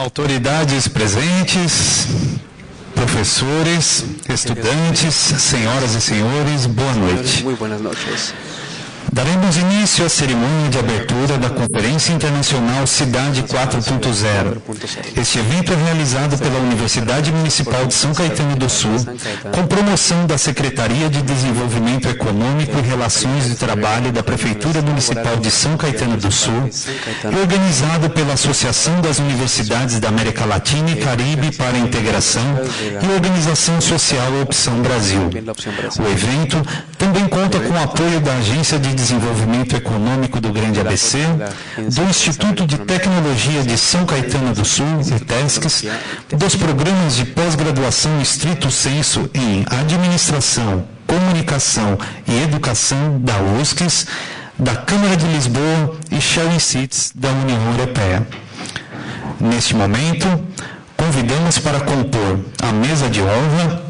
Autoridades presentes, professores, estudantes, senhoras e senhores, boa noite. Muy buenas noches. Daremos início à cerimônia de abertura da Conferência Internacional Cidade 4.0. Este evento é realizado pela Universidade Municipal de São Caetano do Sul, com promoção da Secretaria de Desenvolvimento Econômico e Relações de Trabalho da Prefeitura Municipal de São Caetano do Sul, e organizado pela Associação das Universidades da América Latina e Caribe para a Integração e Organização Social Opção Brasil. O evento também conta com o apoio da Agência de Desenvolvimento Econômico do Grande ABC, do Instituto de Tecnologia de São Caetano do Sul, ITESCS, dos programas de pós-graduação estrito sensu em Administração, Comunicação e Educação da USCS, da Câmara de Lisboa e Sharing Cities da União Europeia. Neste momento, convidamos para compor a mesa de honra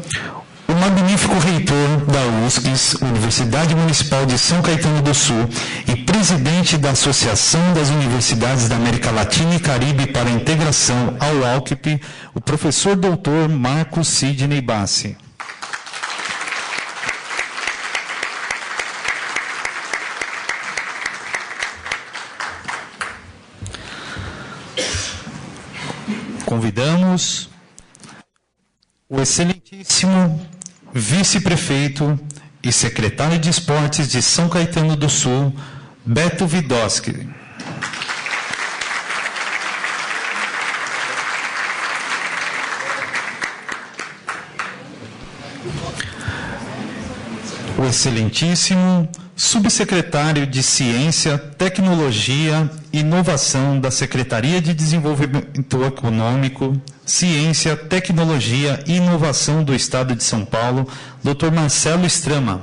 o magnífico reitor da USCS, Universidade Municipal de São Caetano do Sul, e presidente da Associação das Universidades da América Latina e Caribe para a Integração, ao AUCP, o professor doutor Marcos Sidney Bassi. Convidamos o excelentíssimo vice-prefeito e secretário de Esportes de São Caetano do Sul, Beto Vidosky. O excelentíssimo subsecretário de Ciência, Tecnologia e Inovação da Secretaria de Desenvolvimento Econômico, Ciência, Tecnologia e Inovação do Estado de São Paulo, Dr. Marcelo Strama.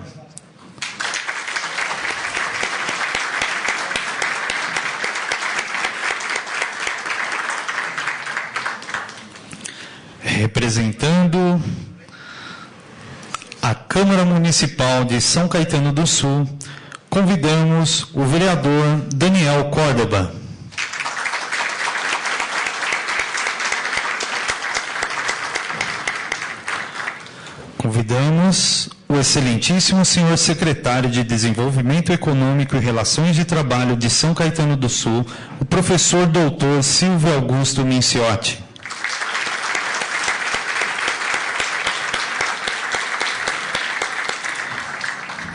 Representando a Câmara Municipal de São Caetano do Sul, convidamos o vereador Daniel Córdoba. Convidamos o excelentíssimo senhor secretário de Desenvolvimento Econômico e Relações de Trabalho de São Caetano do Sul, o professor doutor Silvio Augusto Minciotti.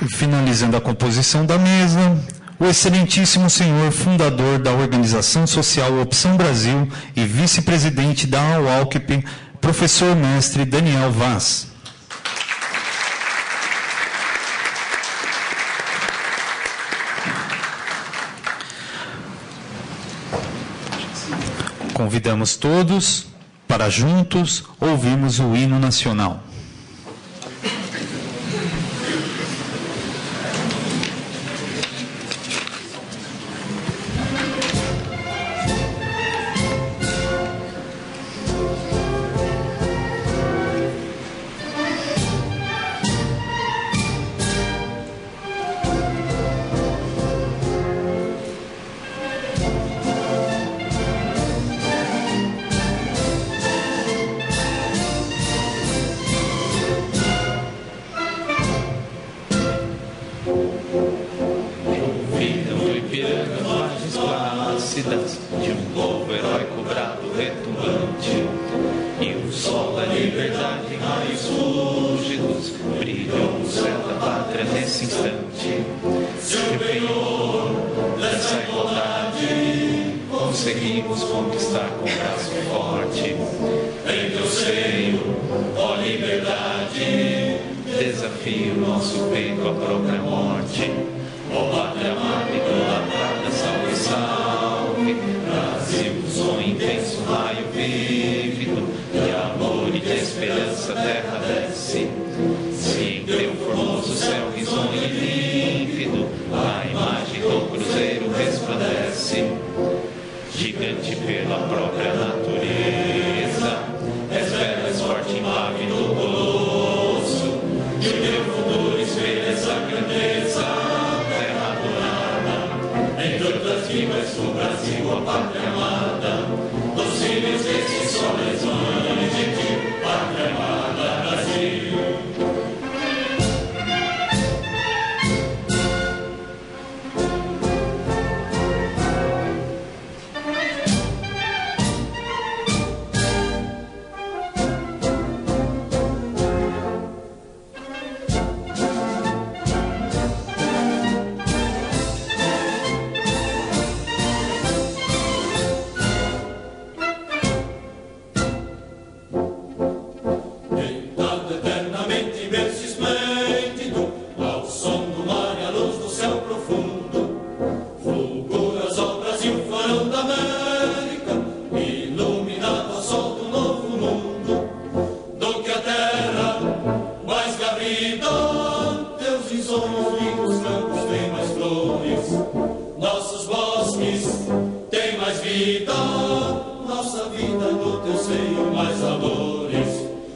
E finalizando a composição da mesa, o excelentíssimo senhor fundador da Organização Social Opção Brasil e vice-presidente da AUALCP, professor mestre Daniel Vaz. Convidamos todos para juntos ouvirmos o hino nacional. Entre outras vivas do Brasil, a pátria amada, dos filhos desse no teu seio mais amores.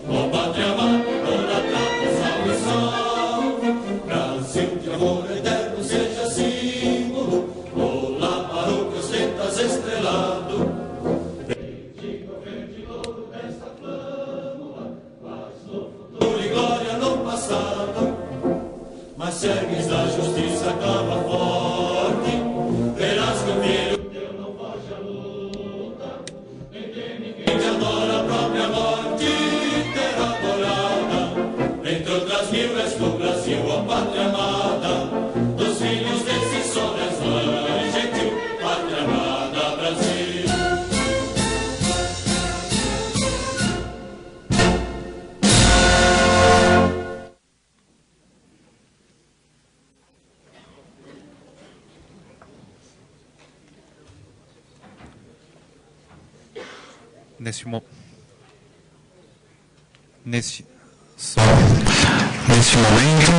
Ó pátria amada, toda trata, salve, salve. Brasil de amor eterno seja símbolo. Olá para o que ostentas estrelado. Bendiga o verde louro desta flâmula, mas no futuro e glória no passado. Mas se ergues da justiça, clama forte, verás que o filho teu não foge à luta. Nem tem ninguém que adora a própria morte ter adorada. Entre outras mil és do Brasil, ó pátria amada, dos filhos desse sol és mãe gentil, pátria amada, Brasil. Neste momento,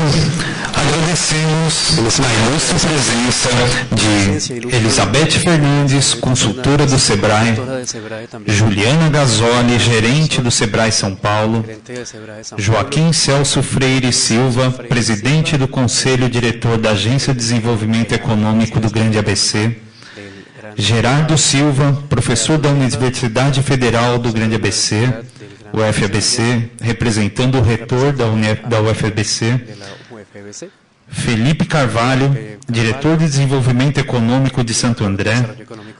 agradecemos a ilustre presença de Elizabeth Fernandes, consultora do SEBRAE, Juliana Gasoli, gerente do SEBRAE São Paulo, Joaquim Celso Freire Silva, presidente do Conselho Diretor da Agência de Desenvolvimento Econômico do Grande ABC, Gerardo Silva, professor da Universidade Federal do Grande ABC, UFABC, representando o reitor da UFABC, Felipe Carvalho, diretor de Desenvolvimento Econômico de Santo André,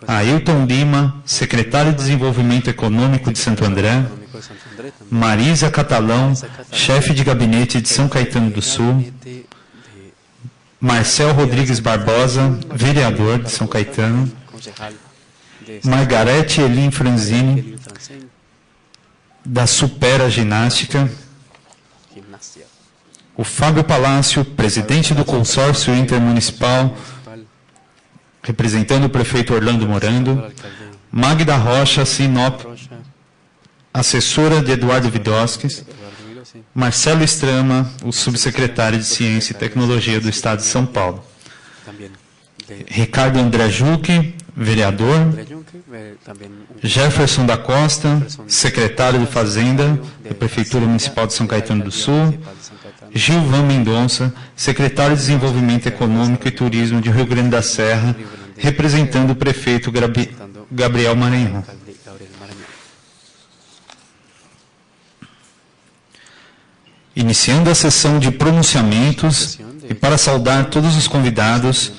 Ailton Lima, secretário de Desenvolvimento Econômico de Santo André, Marisa Catalão, chefe de gabinete de São Caetano do Sul, Marcel Rodrigues Barbosa, vereador de São Caetano, Margarete Elim Franzini, da Supera Ginástica, o Fábio Palácio, presidente do consórcio intermunicipal, representando o prefeito Orlando Morando, Magda Rocha, Sinop, assessora de Eduardo Vidosques, Marcelo Estrama, o subsecretário de Ciência e Tecnologia do Estado de São Paulo, Ricardo André Juque, vereador, Jefferson da Costa, secretário de Fazenda da Prefeitura Municipal de São Caetano do Sul, Gilvan Mendonça, secretário de Desenvolvimento Econômico e Turismo de Rio Grande da Serra, representando o prefeito Gabriel Maranhão. Iniciando a sessão de pronunciamentos e para saudar todos os convidados,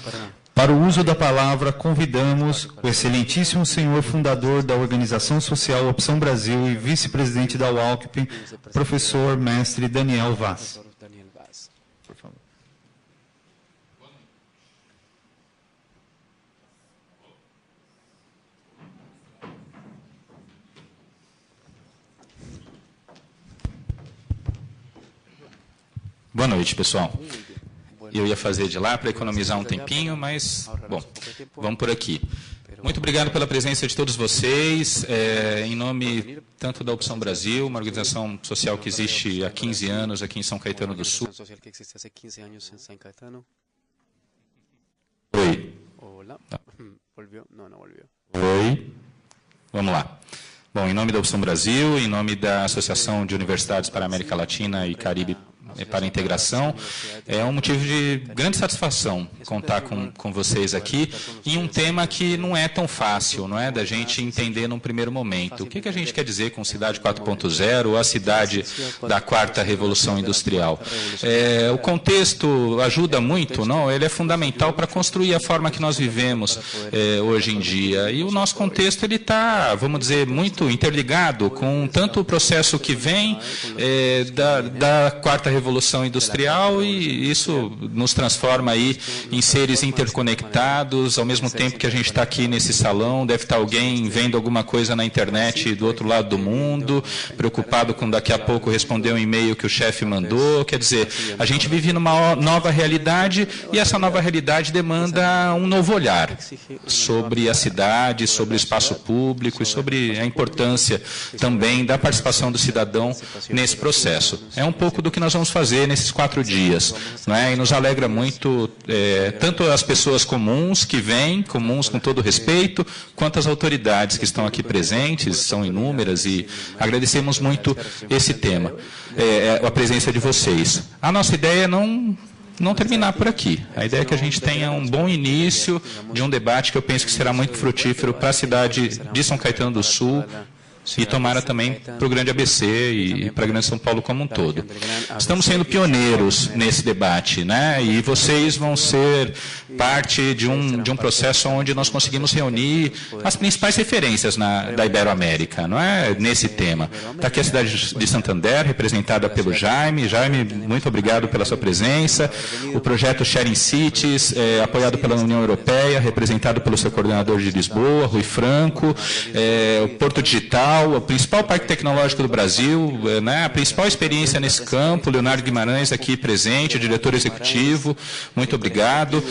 para o uso da palavra, convidamos o excelentíssimo senhor fundador da Organização Social Opção Brasil e vice-presidente da UALCP, professor mestre Daniel Vaz. Por favor. Boa noite, pessoal. Eu ia fazer de lá para economizar um tempinho, mas, bom, vamos por aqui. Muito obrigado pela presença de todos vocês, em nome tanto da Opção Brasil, uma organização social que existe há 15 anos aqui em São Caetano do Sul. Oi. Oi. Vamos lá. Bom, em nome da Opção Brasil, em nome da Associação de Universidades para a América Latina e Caribe para a Integração, é um motivo de grande satisfação contar com vocês aqui em um tema que não é tão fácil, não é, da gente entender num primeiro momento. O que a gente quer dizer com Cidade 4.0 ou a cidade da quarta revolução industrial? O contexto ajuda muito, não? Ele é fundamental para construir a forma que nós vivemos hoje em dia. E o nosso contexto ele está, vamos dizer, muito interligado com tanto o processo que vem da quarta revolução industrial, e isso nos transforma aí em seres interconectados. Ao mesmo tempo que a gente está aqui nesse salão, deve estar alguém vendo alguma coisa na internet do outro lado do mundo, preocupado com daqui a pouco responder um e-mail que o chefe mandou. Quer dizer, a gente vive numa nova realidade, e essa nova realidade demanda um novo olhar sobre a cidade, sobre o espaço público e sobre a importância também da participação do cidadão nesse processo. É um pouco do que nós vamos vamos fazer nesses 4 dias. Né? E nos alegra muito, tanto as pessoas comuns que vêm, comuns com todo respeito, quanto as autoridades que estão aqui presentes, são inúmeras, e agradecemos muito esse tema, a presença de vocês. A nossa ideia é não terminar por aqui. A ideia é que a gente tenha um bom início de um debate que eu penso que será muito frutífero para a cidade de São Caetano do Sul, e tomara também para o Grande ABC e para a Grande São Paulo como um todo. Estamos sendo pioneiros nesse debate, né? E vocês vão ser parte de um processo onde nós conseguimos reunir as principais referências da Iberoamérica, não é? Nesse tema. Está aqui a cidade de Santander, representada pelo Jaime. Jaime, muito obrigado pela sua presença. O projeto Sharing Cities, apoiado pela União Europeia, representado pelo seu coordenador de Lisboa, Rui Franco, o Porto Digital, o principal parque tecnológico do Brasil, né, a principal experiência nesse campo, Leonardo Guimarães aqui presente, o diretor executivo, muito obrigado.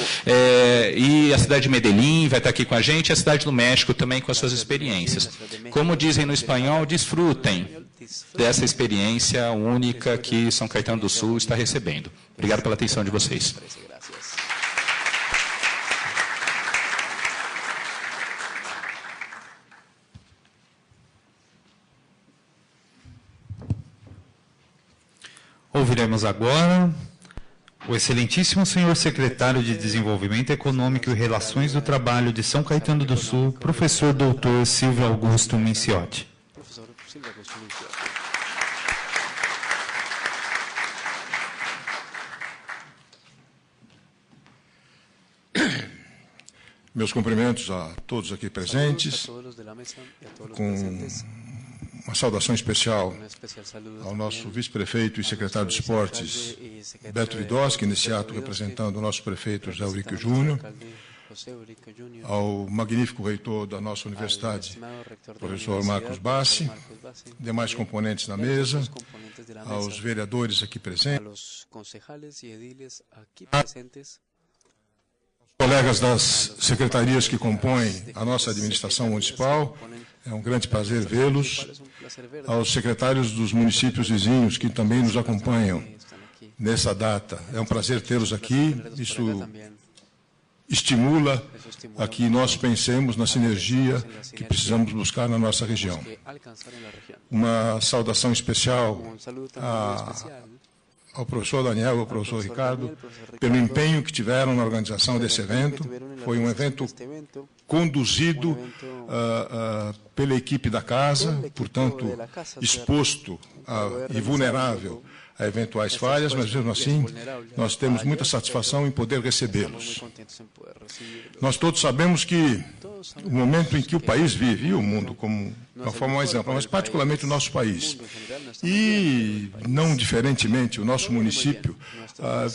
E a cidade de Medellín vai estar aqui com a gente, e a cidade do México também com as suas experiências. Como dizem no espanhol, desfrutem dessa experiência única que São Caetano do Sul está recebendo. Obrigado pela atenção de vocês. Ouviremos agora o excelentíssimo senhor secretário de Desenvolvimento Econômico e Relações do Trabalho de São Caetano do Sul, professor doutor Silvio Augusto Minciotti. Meus cumprimentos a todos aqui presentes, com uma saudação especial ao nosso vice-prefeito e secretário de Esportes, Beto Vidoschi, nesse ato representando o nosso prefeito José Eurico Júnior, ao magnífico reitor da nossa universidade, professor Marcos Bassi, demais componentes na mesa, aos vereadores aqui presentes, colegas das secretarias que compõem a nossa administração municipal, é um grande prazer vê-los, aos secretários dos municípios vizinhos que também nos acompanham nessa data. É um prazer tê-los aqui, isso estimula a que nós pensemos na sinergia que precisamos buscar na nossa região. Uma saudação especial ao professor Daniel e ao professor Ricardo, pelo empenho que tiveram na organização desse evento. Foi um evento conduzido pela equipe da casa, portanto, exposto e vulnerável a eventuais falhas, mas, mesmo assim, nós temos muita satisfação em poder recebê-los. Nós todos sabemos que o momento em que o país vive, e o mundo como uma forma mais ampla, mas particularmente o nosso país, e, não diferentemente, o nosso município,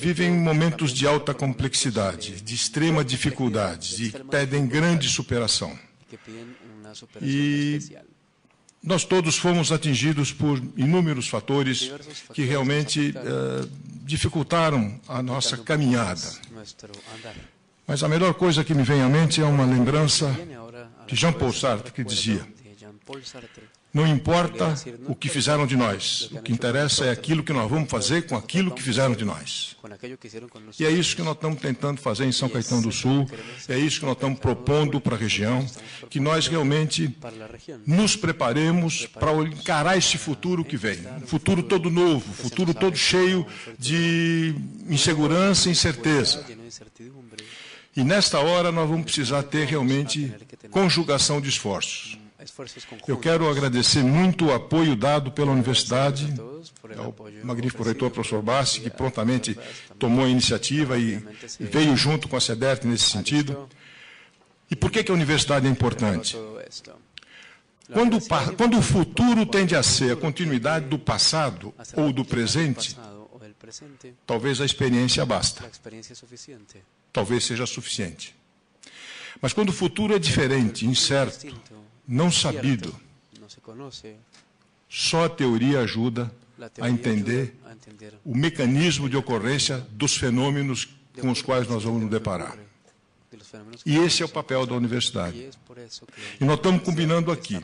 vivem momentos de alta complexidade, de extrema dificuldade, e pedem grande superação. E nós todos fomos atingidos por inúmeros fatores que realmente dificultaram a nossa caminhada. Mas a melhor coisa que me vem à mente é uma lembrança de Jean-Paul Sartre, que dizia: não importa o que fizeram de nós, o que interessa é aquilo que nós vamos fazer com aquilo que fizeram de nós. E é isso que nós estamos tentando fazer em São Caetano do Sul, é isso que nós estamos propondo para a região, que nós realmente nos preparemos para encarar esse futuro que vem. Um futuro todo novo, um futuro todo cheio de insegurança e incerteza. E nesta hora nós vamos precisar ter realmente conjugação de esforços. Eu quero agradecer muito o apoio dado pela universidade, ao magnífico reitor, professor Bassi, que prontamente tomou a iniciativa e veio junto com a CEDERT nesse sentido. E por que a universidade é importante? Quando o futuro tende a ser a continuidade do passado ou do presente, talvez a experiência basta. Talvez seja suficiente. Mas quando o futuro é diferente, incerto, não sabido, só a teoria ajuda a entender o mecanismo de ocorrência dos fenômenos com os quais nós vamos nos deparar. E esse é o papel da universidade. E nós estamos combinando aqui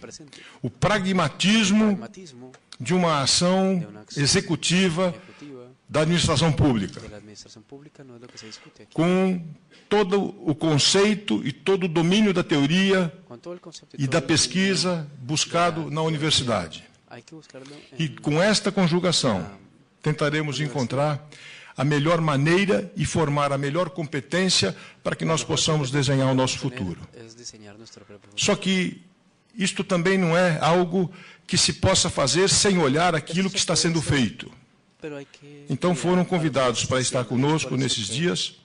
o pragmatismo de uma ação executiva da administração pública, com todo o conceito e todo o domínio da teoria e da pesquisa buscado na universidade. E com esta conjugação, tentaremos encontrar a melhor maneira e formar a melhor competência para que nós possamos desenhar o nosso futuro. Só que isto também não é algo que se possa fazer sem olhar aquilo que está sendo feito. Então foram convidados para estar conosco nesses dias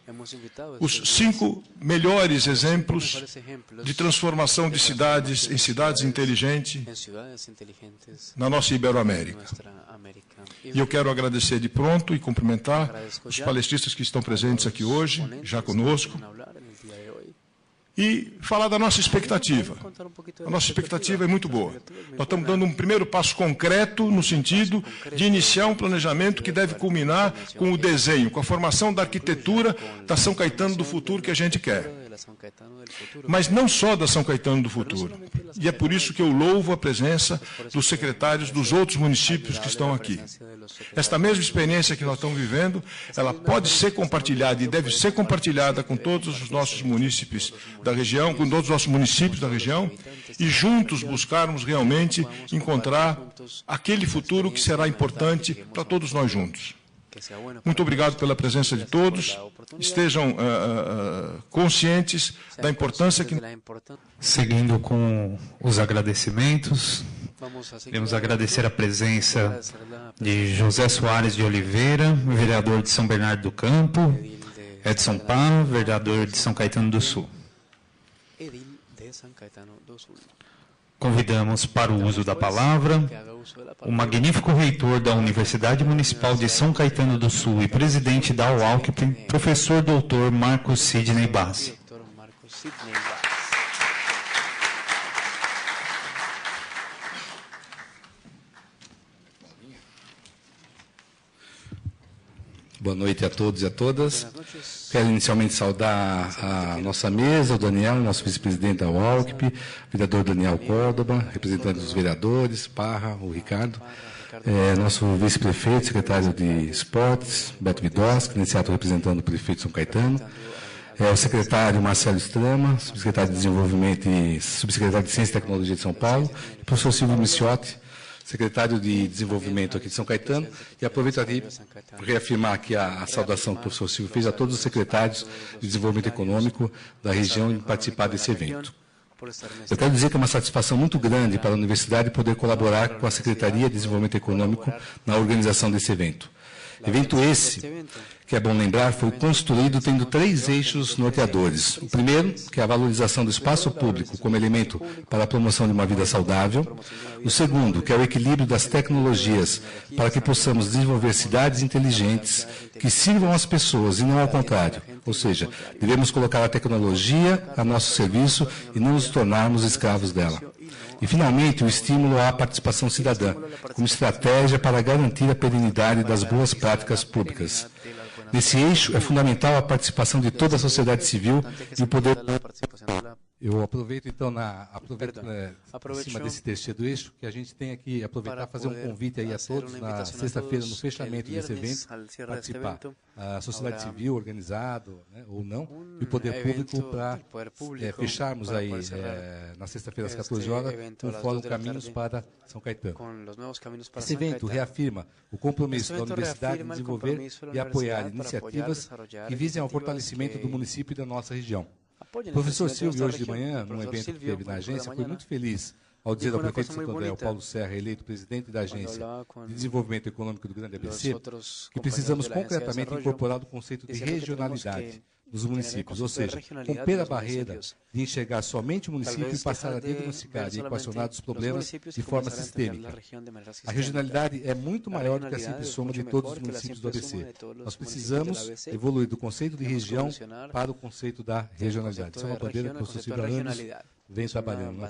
os 5 melhores exemplos de transformação de cidades em cidades inteligentes na nossa Iberoamérica. E eu quero agradecer de pronto e cumprimentar os palestristas que estão presentes aqui hoje, já conosco, e falar da nossa expectativa. A nossa expectativa é muito boa. Nós estamos dando um primeiro passo concreto no sentido de iniciar um planejamento que deve culminar com o desenho, com a formação da arquitetura da São Caetano do futuro que a gente quer. Mas não só da São Caetano do futuro. E é por isso que eu louvo a presença dos secretários dos outros municípios que estão aqui. Esta mesma experiência que nós estamos vivendo, ela pode ser compartilhada e deve ser compartilhada com todos os nossos munícipes da região, com todos os nossos municípios da região, e juntos buscarmos realmente encontrar aquele futuro que será importante para todos nós juntos. Muito obrigado pela presença de todos. Estejam conscientes da importância que... Seguindo com os agradecimentos, queremos agradecer a presença de José Soares de Oliveira, vereador de São Bernardo do Campo, Edson Pá, vereador de São Caetano do Sul. Convidamos para o uso da palavra o magnífico reitor da Universidade Municipal de São Caetano do Sul e presidente da UALCP, professor doutor Marcos Sidney Bassi. Boa noite a todos e a todas. Quero inicialmente saudar a nossa mesa, o Daniel, nosso vice-presidente da UALCP, o vereador Daniel Córdoba, representante dos vereadores, Parra, o Ricardo, nosso vice-prefeito, secretário de Esportes, Beto Vidoschi, nesse ato representando o prefeito de São Caetano, o secretário Marcelo Strama, subsecretário de Desenvolvimento e subsecretário de Ciência e Tecnologia de São Paulo, e o professor Silvio Micciotti, secretário de Desenvolvimento aqui de São Caetano, e aproveito aqui para reafirmar aqui a saudação que o professor Silvio fez a todos os secretários de Desenvolvimento Econômico da região em participar desse evento. Eu quero dizer que é uma satisfação muito grande para a universidade poder colaborar com a Secretaria de Desenvolvimento Econômico na organização desse evento. Evento esse, que é bom lembrar, foi construído tendo 3 eixos norteadores. O primeiro, que é a valorização do espaço público como elemento para a promoção de uma vida saudável. O segundo, que é o equilíbrio das tecnologias para que possamos desenvolver cidades inteligentes que sirvam às pessoas e não ao contrário. Ou seja, devemos colocar a tecnologia a nosso serviço e não nos tornarmos escravos dela. E, finalmente, o estímulo à participação cidadã, como estratégia para garantir a perenidade das boas práticas públicas. Nesse eixo, é fundamental a participação de toda a sociedade civil e o poder... Eu aproveito, então, em cima desse terceiro eixo, que a gente tem aqui, aproveitar e fazer um convite aí a todos, na sexta-feira, no fechamento desse evento, participar. A sociedade civil, organizado, né, ou não, e o poder público para fecharmos aí, na sexta-feira, às 14 horas, o Fórum Caminhos para São Caetano. Esse evento reafirma o compromisso da universidade em desenvolver e apoiar iniciativas que visem ao fortalecimento do município e da nossa região. O professor Silvio, hoje de manhã, num evento que teve na agência, foi muito feliz ao dizer ao prefeito de Santo André, o Paulo Serra, eleito presidente da Agência de Desenvolvimento Econômico do Grande ABC, que precisamos concretamente incorporar o conceito de regionalidade nos municípios, ou seja, romper a barreira de enxergar somente o município e passar a diagnosticar e equacionar os problemas de forma sistêmica. A regionalidade é muito maior do que a simples soma de todos os municípios do ABC. Nós precisamos evoluir do conceito de região para o conceito da regionalidade. Isso é uma bandeira que o professor Silvio há anos vem trabalhando.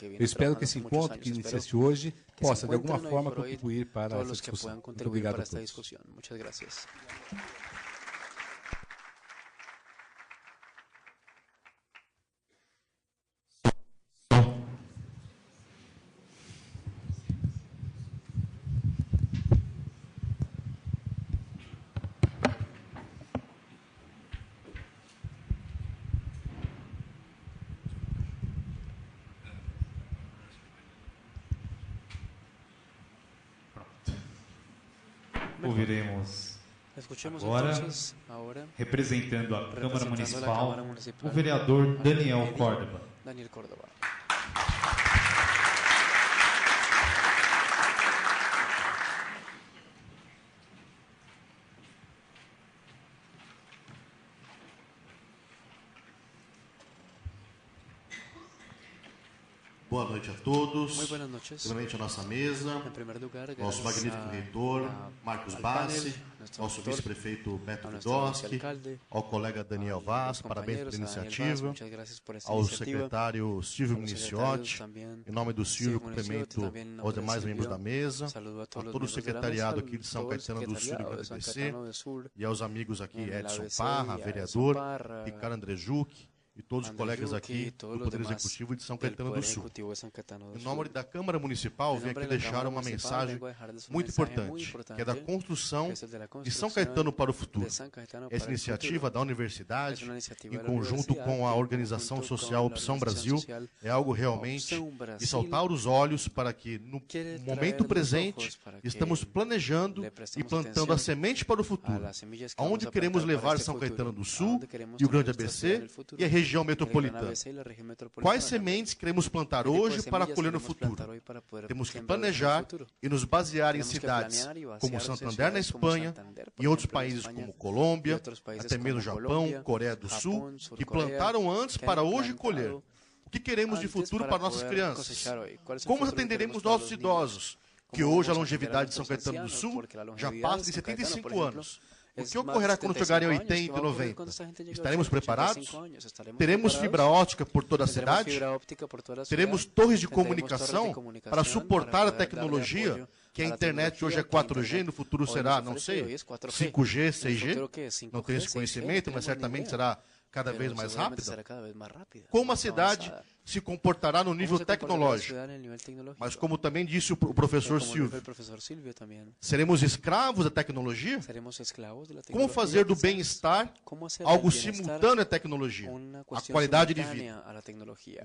Eu espero que esse encontro que inicia-se hoje possa, de alguma forma, contribuir para essa discussão. Muito obrigado a todos. Ouviremos agora, representando a Câmara Municipal, o vereador Daniel Córdoba. Boa noite a todos. Primeiramente a nossa mesa, nosso magnífico reitor, Marcos Bassi, nosso vice-prefeito Beto Vidoschi, ao colega Daniel Vaz, parabéns pela iniciativa, ao secretário Silvio Miniciotti, em nome do Silvio, cumprimento aos demais membros da mesa, a todo o secretariado aqui de São Caetano do Sul e do DPC, e aos amigos aqui Edson Parra, vereador, Ricardo Andrejuk, e todos os colegas aqui do Poder Executivo de São Caetano do Sul. Em nome da Câmara Municipal, vim aqui deixar uma mensagem muito importante, que é da construção de São Caetano para o futuro. Essa iniciativa da universidade, em conjunto com a organização social Opção Brasil, é algo realmente de saltar os olhos para que, no momento presente, estamos planejando e plantando a semente para o futuro. Aonde queremos levar São Caetano do Sul e o Grande ABC e a região metropolitana. Quais sementes queremos plantar hoje para colher no futuro? Temos que planejar e nos basear em cidades como Santander na Espanha e outros países como Colômbia, até mesmo Japão, Coreia do Sul, que plantaram antes para hoje colher. O que queremos de futuro para nossas crianças? Como atenderemos nossos idosos? Que hoje a longevidade de São Caetano do Sul já passa de 75 anos. O que ocorrerá quando chegarem a 80 e 90? Estaremos preparados? Teremos fibra óptica por toda a cidade? Teremos torres de comunicação para suportar a tecnologia, que a internet hoje é 4G e no futuro será, não sei, 5G, 6G? Não tenho esse conhecimento, mas certamente será cada vez mais rápida? Como a cidade se comportará no nível tecnológico? Mas como também disse o professor Silvio, seremos escravos da tecnologia? Como fazer do bem-estar algo simultâneo à tecnologia, a qualidade de vida?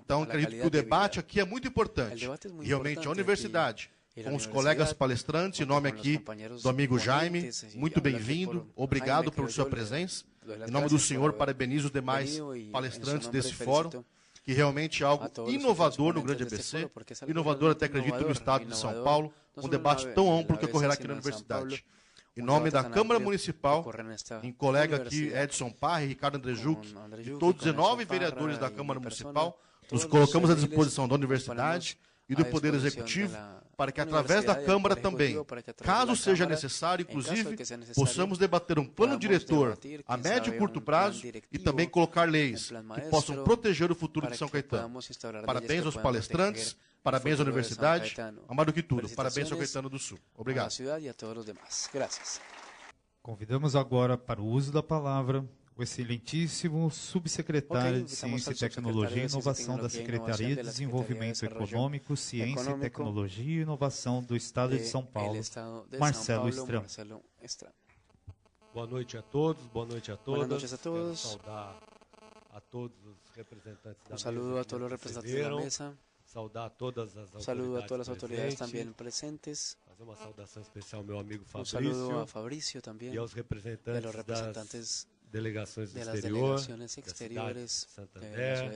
Então, acredito que o debate aqui é muito importante. Realmente, a universidade, com os colegas palestrantes, em nome aqui do amigo Jaime, muito bem-vindo, obrigado pela sua presença. Em nome do senhor, parabenizo os demais palestrantes desse fórum, que realmente é algo inovador no Grande ABC, inovador até acredito no estado de São Paulo, um debate tão amplo que ocorrerá aqui na universidade. Em nome da Câmara Municipal, em colega aqui Edson Parra e Ricardo Andrejuk, e todos os 19 vereadores da Câmara Municipal, nos colocamos à disposição da universidade e do Poder Executivo, para que através da Câmara também, caso seja necessário, inclusive, possamos debater um plano diretor a médio e curto prazo e também colocar leis que possam proteger o futuro de São Caetano. Parabéns aos palestrantes, parabéns à universidade, mais do que tudo, parabéns ao Caetano do Sul. Obrigado. Convidamos agora para o uso da palavra o excelentíssimo subsecretário de Ciência, Tecnologia e Inovação da Secretaria de Desenvolvimento Econômico, Ciência, Tecnologia e Inovação do Estado de São Paulo, Marcelo Stram. Boa noite a todos, boa noite a todas. Quero saudar a todos os representantes da mesa. Saludo a todos os representantes da mesa. Saudar todas as autoridades também presentes. Fazer uma saudação especial ao meu amigo Fabrício. Saludo a Fabrício também. E aos representantes das delegações do exterior, de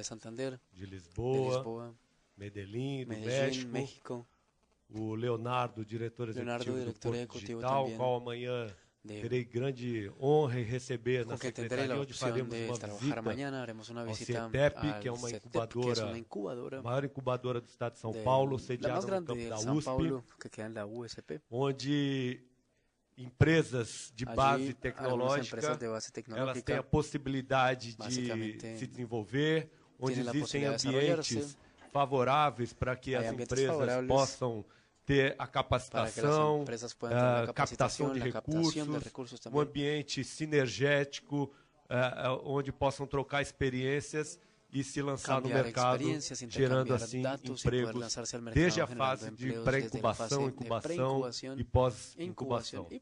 Santander, de Lisboa, Medellín, do México, o Leonardo, diretor executivo do Porto Digital, qual amanhã terei grande honra em receber na secretaria, onde faremos uma visita ao CETEP, que é uma incubadora, a maior incubadora do estado de São Paulo, sediada no campo da USP, onde empresas de base tecnológica, elas têm a possibilidade de se desenvolver, onde existem ambientes favoráveis para que as empresas possam ter a capacitação, a captação de recursos, um ambiente sinergético, onde possam trocar experiências e se lançar no mercado, gerando assim empregos desde a fase de pré-incubação, incubação e pós-incubação. Eu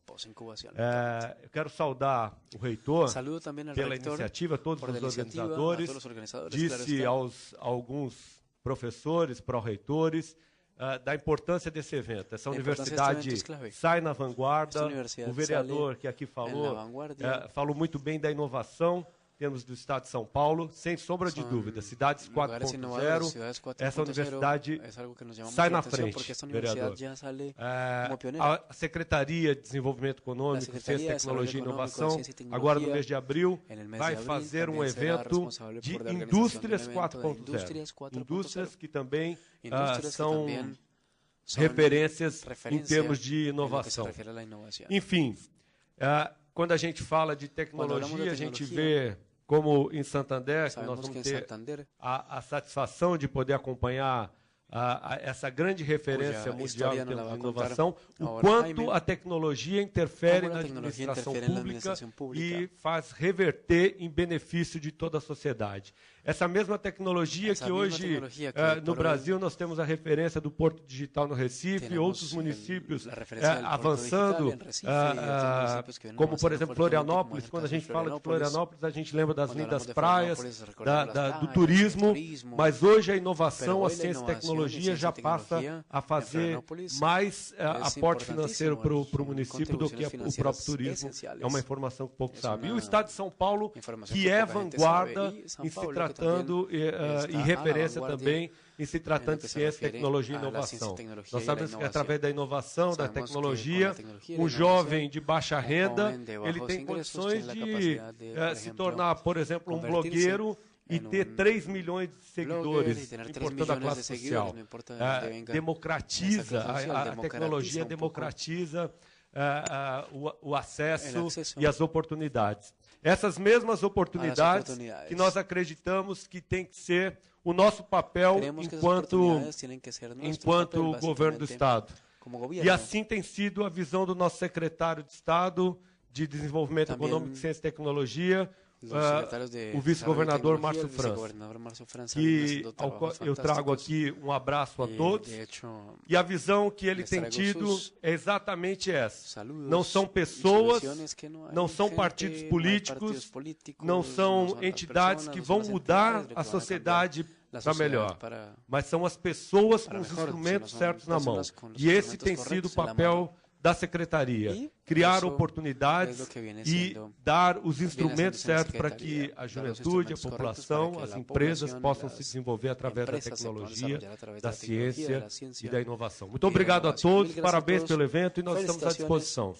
quero saudar o reitor pela iniciativa, todos os organizadores, disse aos alguns professores, pró-reitores, da importância desse evento. Essa universidade sai na vanguarda. O vereador que aqui falou muito bem da inovação. Temos do Estado de São Paulo, sem sombra de dúvida, cidades 4.0, essa universidade sai na frente, vereador. A Secretaria de Desenvolvimento Econômico, Ciência, Tecnologia e Inovação, agora no mês de abril, vai fazer um evento de Indústrias 4.0. Indústrias que também são referências em termos de inovação. Enfim, quando a gente fala de tecnologia, a gente vê como em Santander, que nós vamos ter a satisfação de poder acompanhar essa grande referência mundial em termos de inovação, o quanto a tecnologia interfere na administração pública e faz reverter em benefício de toda a sociedade. Essa mesma tecnologia que hoje, no Brasil, nós temos a referência do Porto Digital no Recife, outros municípios avançando, como, por exemplo, Florianópolis. Quando a gente fala de Florianópolis, a gente lembra das lindas praias, do turismo, mas hoje a inovação, a ciência e tecnologia já passa a fazer mais aporte financeiro para o município do que o próprio turismo. É uma informação que pouco sabe. E o Estado de São Paulo, que é vanguarda em se tratando e referência também em se tratando de ciência, tecnologia e inovação. Nós sabemos que através da inovação, da tecnologia, um jovem de baixa renda, ele tem condições de se tornar, por exemplo, um blogueiro e ter 3 milhões de seguidores, importando a classe social. Democratiza, a tecnologia democratiza o acesso e as oportunidades. Essas mesmas oportunidades que nós acreditamos que tem que ser o nosso papel enquanto governo do Estado. E assim tem sido a visão do nosso secretário de Estado de Desenvolvimento Econômico, Ciência e Tecnologia, o vice-governador Márcio França, que eu trago aqui um abraço a todos, e a visão que ele tem tido é exatamente essa. Não são pessoas, não são partidos políticos, não são entidades que vão mudar a sociedade para melhor, mas são as pessoas com os instrumentos certos na mão. E esse tem sido o papel da Secretaria, criar oportunidades e dar os instrumentos certos para que a juventude, a população, as empresas possam se desenvolver através da tecnologia, da ciência e da inovação. Muito obrigado a todos, parabéns pelo evento e nós estamos à disposição.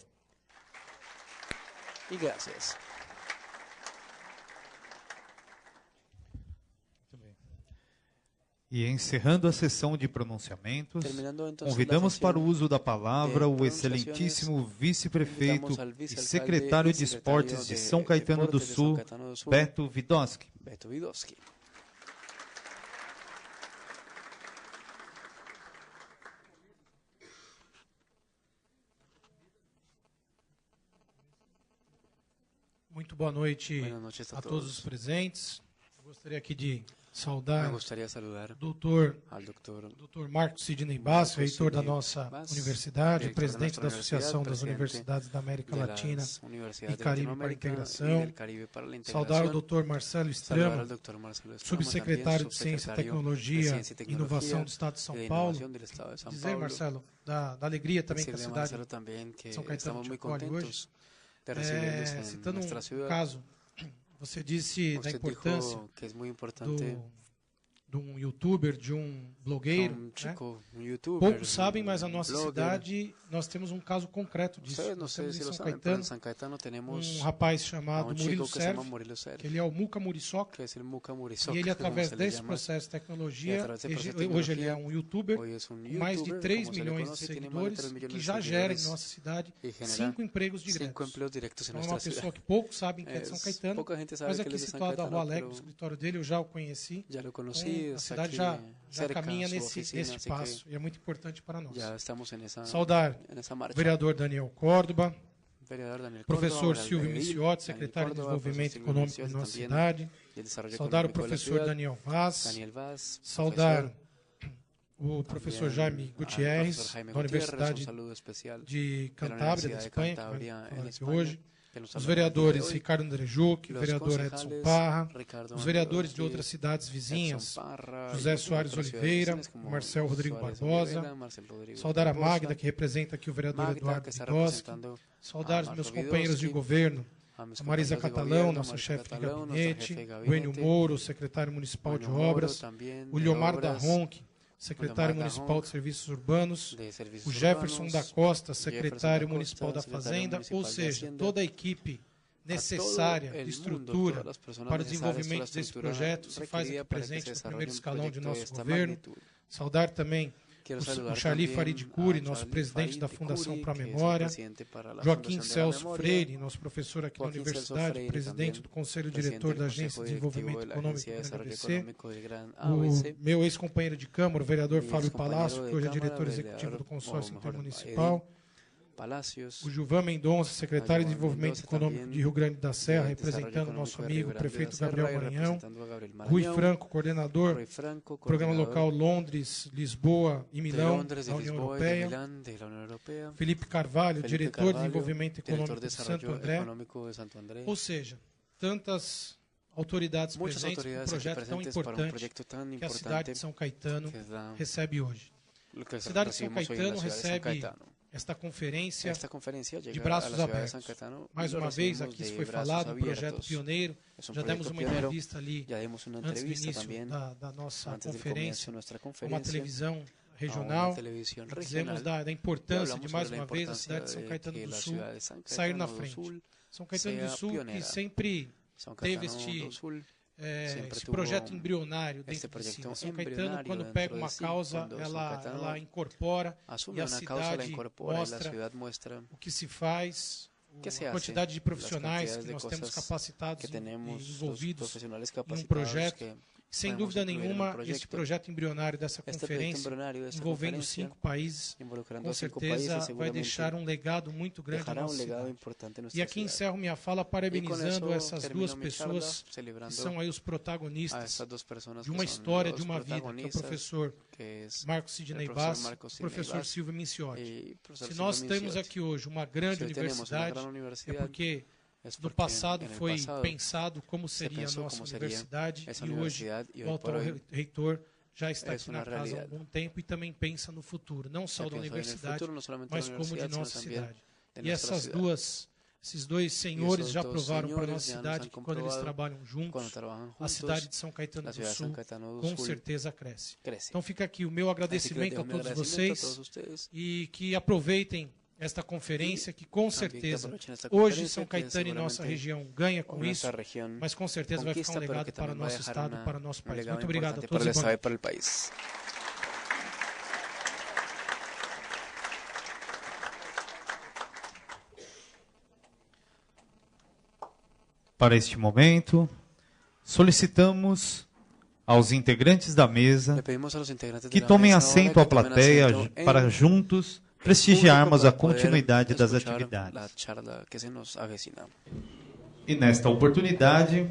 E graças. E encerrando a sessão de pronunciamentos, convidamos para o uso da palavra o excelentíssimo vice-prefeito e secretário de Esportes de São Caetano do Sul, Beto Widoski. Muito boa noite a todos os presentes. Eu gostaria aqui de saudar o doutor Marcos Sidney Basso, reitor da nossa universidade, presidente da Associação das Universidades da América Latina e Caribe para a Integração. Saudar o doutor Marcelo Strama, subsecretário de Ciência, Tecnologia e Inovação do Estado de São Paulo. Dizer, Marcelo, da alegria também que a cidade de São Caetano te acolhe hoje. Citando um caso, você disse da importância de um youtuber, de um blogueiro. Né? Poucos sabem, mas na nossa cidade nós temos um caso concreto disso. Nós temos em São Caetano um rapaz chamado Murilo Sérgio, que ele é o Muca Muriçoca, e ele, através desse processo de tecnologia, hoje ele é um youtuber com mais de 3 milhões de seguidores, que já gera em nossa cidade 5 empregos diretos. Então, é uma pessoa que poucos sabem que é de São Caetano, mas aqui situado na Rua Alegre, o escritório dele, eu já o conheci. A cidade já caminha neste passo, e é muito importante para nós. Saudar o vereador Daniel Córdoba, professor Silvio Micciotti, secretário de Desenvolvimento Econômico da nossa cidade. Saudar o professor Daniel Vaz. Saudar o professor Jaime Gutierrez, da Universidade de Cantábria, da Espanha, que vai falar aqui hoje. os vereadores Ricardo Andrejuk, vereador Edson Parra, os vereadores de outras cidades vizinhas, José Soares Oliveira, Marcel Rodrigo Barbosa, saudar a Magda, que representa aqui o vereador Eduardo Vidosky, saudar os meus companheiros de governo, a Marisa Catalão, nossa chefe de gabinete, o Enio Mouro, secretário municipal de obras, o Liomar Darronque, secretário municipal de serviços urbanos, o Jefferson da Costa, secretário municipal da Fazenda, ou seja, toda a equipe necessária de estrutura para o desenvolvimento desse projeto se faz aqui presente no primeiro escalão de nosso governo. Saudar também o Charlie Farid Cury, nosso presidente da Fundação Pra Memória, Joaquim Celso Freire, nosso professor aqui na universidade, presidente do Conselho Diretor da Agência de Desenvolvimento Econômico do ABC, o meu ex-companheiro de Câmara, o vereador Fábio Palácio, que hoje é diretor executivo do Consórcio Intermunicipal, o Gilvan Mendonça, secretário de Desenvolvimento Econômico de Rio Grande da Serra, representando nosso amigo, o prefeito Gabriel Maranhão, Rui Franco, coordenador do Programa Local Londres, Lisboa e Milão, da União Europeia, Felipe Carvalho, diretor de Desenvolvimento Econômico de Santo André, ou seja, tantas autoridades presentes para um projeto tão importante que a cidade de São Caetano recebe hoje. A cidade de São Caetano recebe esta conferência de braços abertos. Mais uma vez, aqui se foi falado, um projeto pioneiro. Já demos uma entrevista ali antes do início da nossa conferência, uma televisão regional. Dizemos da importância de, mais uma vez, a cidade de São Caetano do Sul sair na frente. São Caetano do Sul, que sempre teve esse projeto embrionário dentro de si. São Caetano, quando pega uma causa, ela incorpora e a cidade mostra o que se faz, a quantidade de profissionais que nós temos capacitados e envolvidos em um projeto. Sem dúvida nenhuma, este projeto embrionário dessa conferência, envolvendo 5 países, com certeza vai deixar um legado muito grande à nossa cidade. E aqui encerro minha fala parabenizando essas duas pessoas que são aí os protagonistas de uma história, de uma vida, que é o professor Marcos Sidney Bass e o professor Silvio Minciotti. Se nós temos aqui hoje uma grande universidade, é porque no passado foi pensado como seria a nossa universidade e hoje o atual reitor já está aqui na casa há algum tempo e também pensa no futuro, não só da universidade, mas como de nossa cidade. E esses dois senhores já provaram para a nossa cidade que quando eles trabalham juntos, a cidade de São Caetano do Sul com certeza cresce. Então fica aqui o meu agradecimento a todos vocês e que aproveitem esta conferência, que com certeza hoje São Caetano e nossa região ganha com isso, mas com certeza vai ficar um legado para o nosso estado, para o nosso país. Muito obrigado a todos e boa noite. Para este momento, solicitamos aos integrantes da mesa que tomem assento à plateia para juntos prestigiarmos a continuidade das atividades. E nesta oportunidade,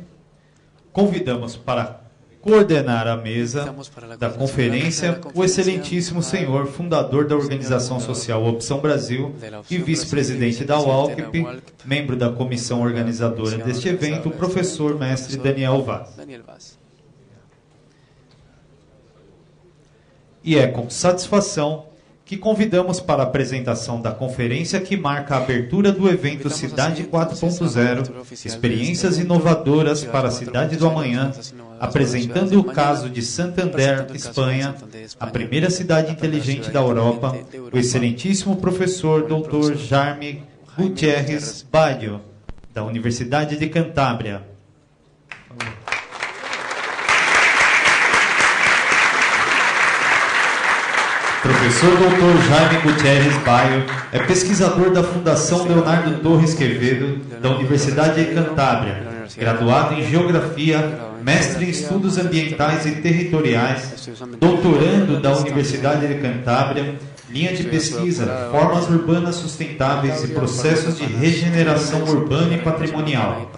convidamos para coordenar a mesa da conferência o excelentíssimo senhor fundador da Organização Social Opção Brasil e vice-presidente da UALCP, membro da comissão organizadora deste evento, o professor mestre Daniel Vaz. E é com satisfação que convidamos para a apresentação da conferência que marca a abertura do evento Cidade 4.0, Experiências Inovadoras para a Cidade do Amanhã, apresentando o caso de Santander, Espanha, a primeira cidade inteligente da Europa, o excelentíssimo professor Dr. Jaime Gutiérrez Baggio, da Universidade de Cantábria. Professor Dr. Jaime Gutiérrez Baggio é pesquisador da Fundação Leonardo Torres Quevedo, da Universidade de Cantábria, graduado em Geografia, mestre em Estudos Ambientais e Territoriais, doutorando da Universidade de Cantábria, linha de pesquisa, formas urbanas sustentáveis e processos de regeneração urbana e patrimonial.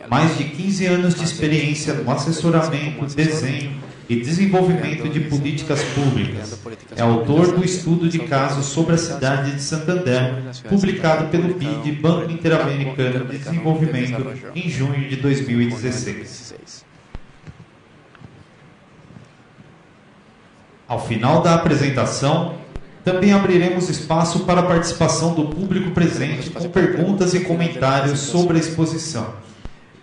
Mais de 15 anos de experiência no assessoramento, desenho, e desenvolvimento de políticas públicas. É autor do estudo de caso sobre a cidade de Santander, publicado pelo BID, Banco Interamericano de Desenvolvimento, em junho de 2016. Ao final da apresentação, também abriremos espaço para a participação do público presente com perguntas e comentários sobre a exposição.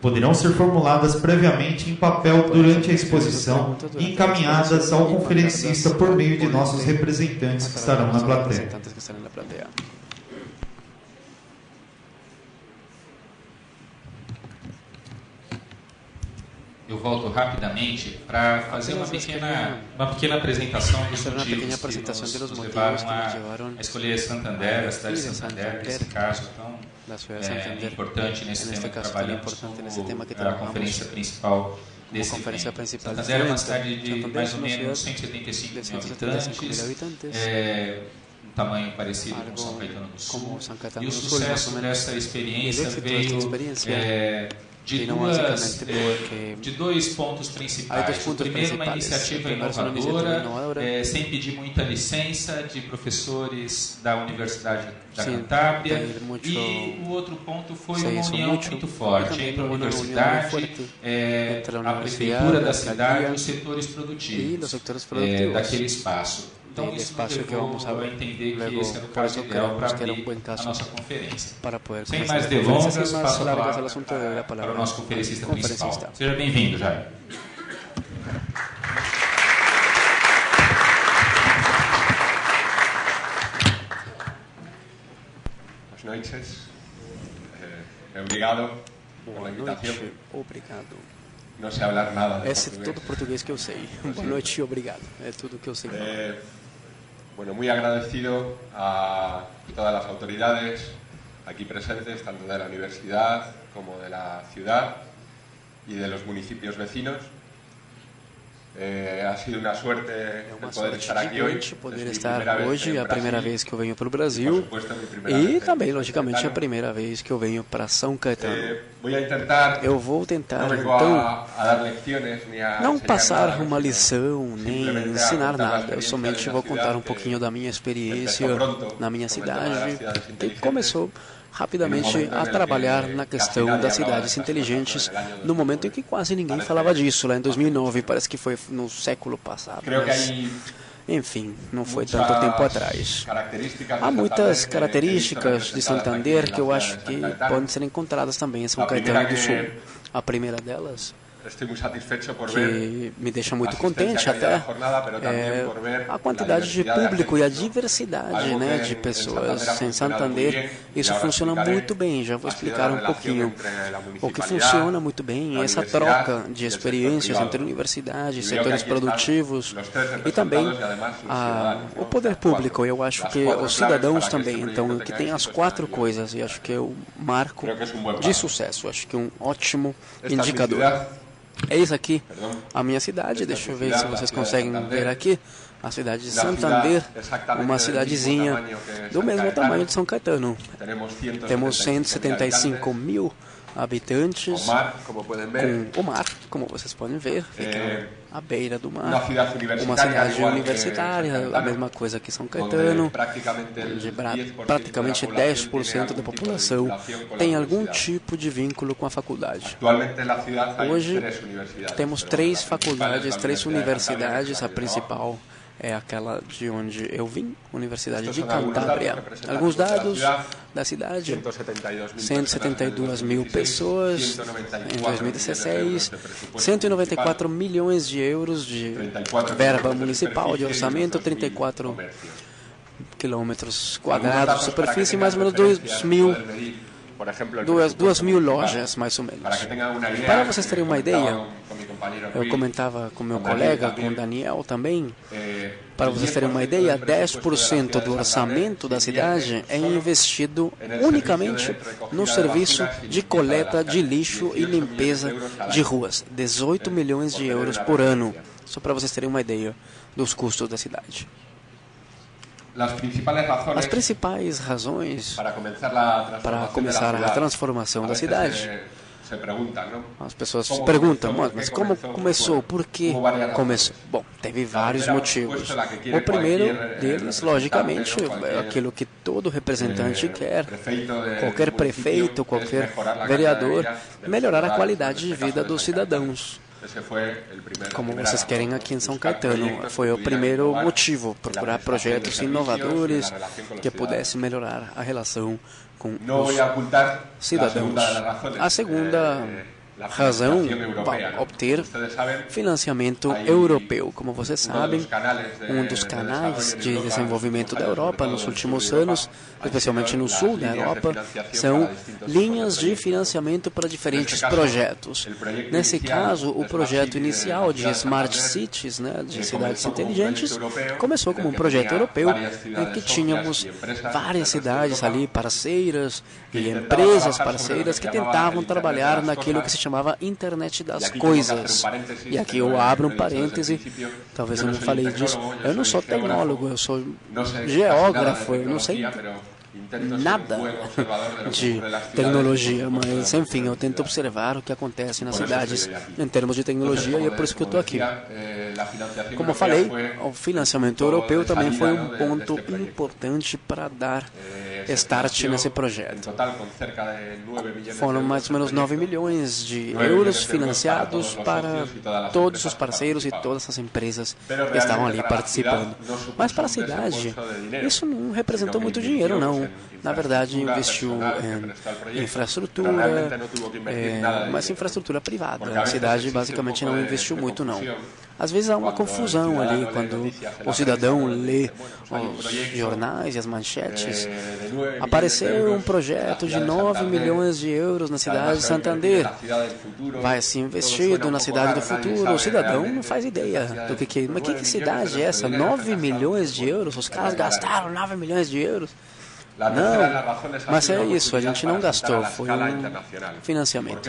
Poderão ser formuladas previamente em papel durante a exposição e encaminhadas ao conferencista por meio de nossos representantes que estarão na plateia. Eu volto rapidamente para fazer uma pequena apresentação dos motivos que nos levaram a escolher Santander, a cidade de Santander, nesse caso tão importante nesse tema que trabalhamos como a conferência principal desse evento. Santander é uma cidade de mais ou menos 175 mil habitantes, um tamanho parecido com São Caetano do Sul. E o sucesso dessa experiência veio de dois pontos principais. O primeiro, uma iniciativa inovadora, sem pedir muita licença, de professores da Universidade da Cantábria. E o outro ponto foi uma união muito forte entre a universidade, a prefeitura da cidade e os setores produtivos daquele espaço. Então, isso nos levou a entender que esse era o caso ideal para abrir a nossa conferência. Sem mais delongas, passo a palavra para o nosso conferencista principal. Seja bem-vindo, Jair. Boas noites. Obrigado por a invitação. Obrigado. Não sei falar nada de Esse é todo português que eu sei. Boa noite e obrigado. É tudo que eu sei. Bueno, muy agradecido a todas las autoridades aquí presentes, tanto de la universidad como de la ciudad y de los municipios vecinos. Ha sido uma sorte poder estar aqui hoje. Poder estar hoje, é a primeira vez que eu venho para o Brasil e também, logicamente, é a primeira vez que eu venho para São Caetano. Eu vou tentar, então, não passar uma lição nem ensinar nada. Eu somente vou contar um pouquinho da minha experiência na minha cidade, que começou rapidamente a trabalhar na questão das cidades inteligentes no momento em que quase ninguém falava disso, lá em 2009, parece que foi no século passado, mas, enfim, não foi tanto tempo atrás. Há muitas características de Santander que eu acho que podem ser encontradas também em São Caetano do Sul. A primeira delas, que me deixa muito contente até, a quantidade de público e a diversidade, né, de pessoas em Santander. Isso funciona muito bem, já vou explicar um pouquinho. O que funciona muito bem é essa troca de experiências entre universidades, setores produtivos e também o poder público. Eu acho que os cidadãos também, então, que tem as quatro coisas, e acho que é o marco de sucesso, acho que é um ótimo indicador. Eis aqui a minha cidade, deixa eu ver se vocês conseguem ver aqui, a cidade de Santander, uma cidadezinha do mesmo tamanho de São Caetano. Temos 175 mil habitantes, com o mar, como vocês podem ver, fica à beira do mar. Uma cidade universitária, a mesma coisa que São Caetano, onde praticamente 10% da população tem algum tipo de vínculo com a faculdade. Hoje temos 3 faculdades, 3 universidades, a principal é aquela de onde eu vim, Universidade de Cantábria. Alguns dados da cidade: 172 mil pessoas em 2016, 194 milhões de euros de verba municipal de orçamento, 34 quilômetros quadrados de superfície, mais ou menos 2 mil lojas, mais ou menos. Para vocês terem uma ideia, eu comentava com meu colega, com o Daniel também, para vocês terem uma ideia, 10% do orçamento da cidade é investido unicamente no serviço de coleta de lixo e limpeza de ruas. 18 milhões de euros por ano, só para vocês terem uma ideia dos custos da cidade. As principais razões para começar a transformação da cidade As pessoas se perguntam, mas como começou? Por que começou? Bom, teve vários motivos. O primeiro deles, logicamente, é aquilo que todo representante quer, qualquer prefeito, qualquer vereador, melhorar a qualidade de vida dos cidadãos. Como vocês querem aqui em São Caetano, foi o primeiro motivo, procurar projetos inovadores que pudessem melhorar a relação com os cidadãos. A segunda razão para obter financiamento europeu. Como vocês sabem, um dos canais de desenvolvimento da Europa nos últimos anos, especialmente no sul da Europa, são linhas de financiamento para diferentes projetos. Nesse caso, o projeto inicial de Smart Cities, de cidades inteligentes, começou como um projeto europeu em que tínhamos várias cidades ali parceiras e empresas parceiras que tentavam trabalhar naquilo que se chamava Internet das Coisas. E aqui eu abro um parêntese, talvez eu não falei disso, eu não sou tecnólogo, eu sou geógrafo, eu não sei nada de tecnologia, mas enfim, eu tento observar o que acontece nas cidades em termos de tecnologia e é por isso que eu estou aqui. Como eu falei, o financiamento europeu também foi um ponto importante para dar start nesse projeto. Foram mais ou menos 9 milhões de euros financiados para todos os parceiros e todas as empresas que estavam ali participando. Mas para a cidade, isso não representou muito dinheiro, não. Na verdade, investiu em infraestrutura, mas infraestrutura privada. A cidade basicamente não investiu muito, não. Às vezes há uma confusão ali quando o cidadão lê os jornais e as manchetes. Apareceu um projeto de 9 milhões de euros na cidade de Santander. Vai ser investido na cidade do futuro. O cidadão não faz ideia do que é. Mas que cidade é essa? 9 milhões de euros? Os caras gastaram 9 milhões de euros? Não, mas é isso, a gente não gastou, foi um financiamento.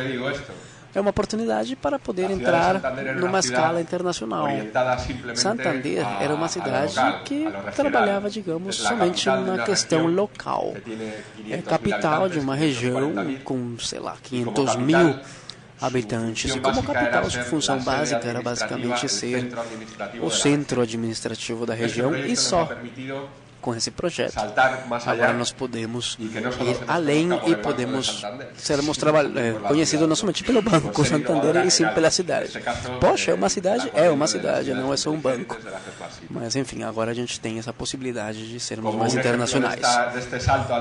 É uma oportunidade para poder entrar numa escala internacional. Santander era uma cidade que trabalhava, digamos, somente na questão local. É capital de uma região com, sei lá, 500 mil habitantes. E como capital, sua função básica era basicamente ser o centro administrativo da região e só. Com esse projeto, agora nós podemos ir além e podemos sermos conhecidos não somente pelo Banco Santander, e sim pela cidade. Poxa, é uma cidade? É uma cidade, não é só um banco. Mas, enfim, agora a gente tem essa possibilidade de sermos mais internacionais.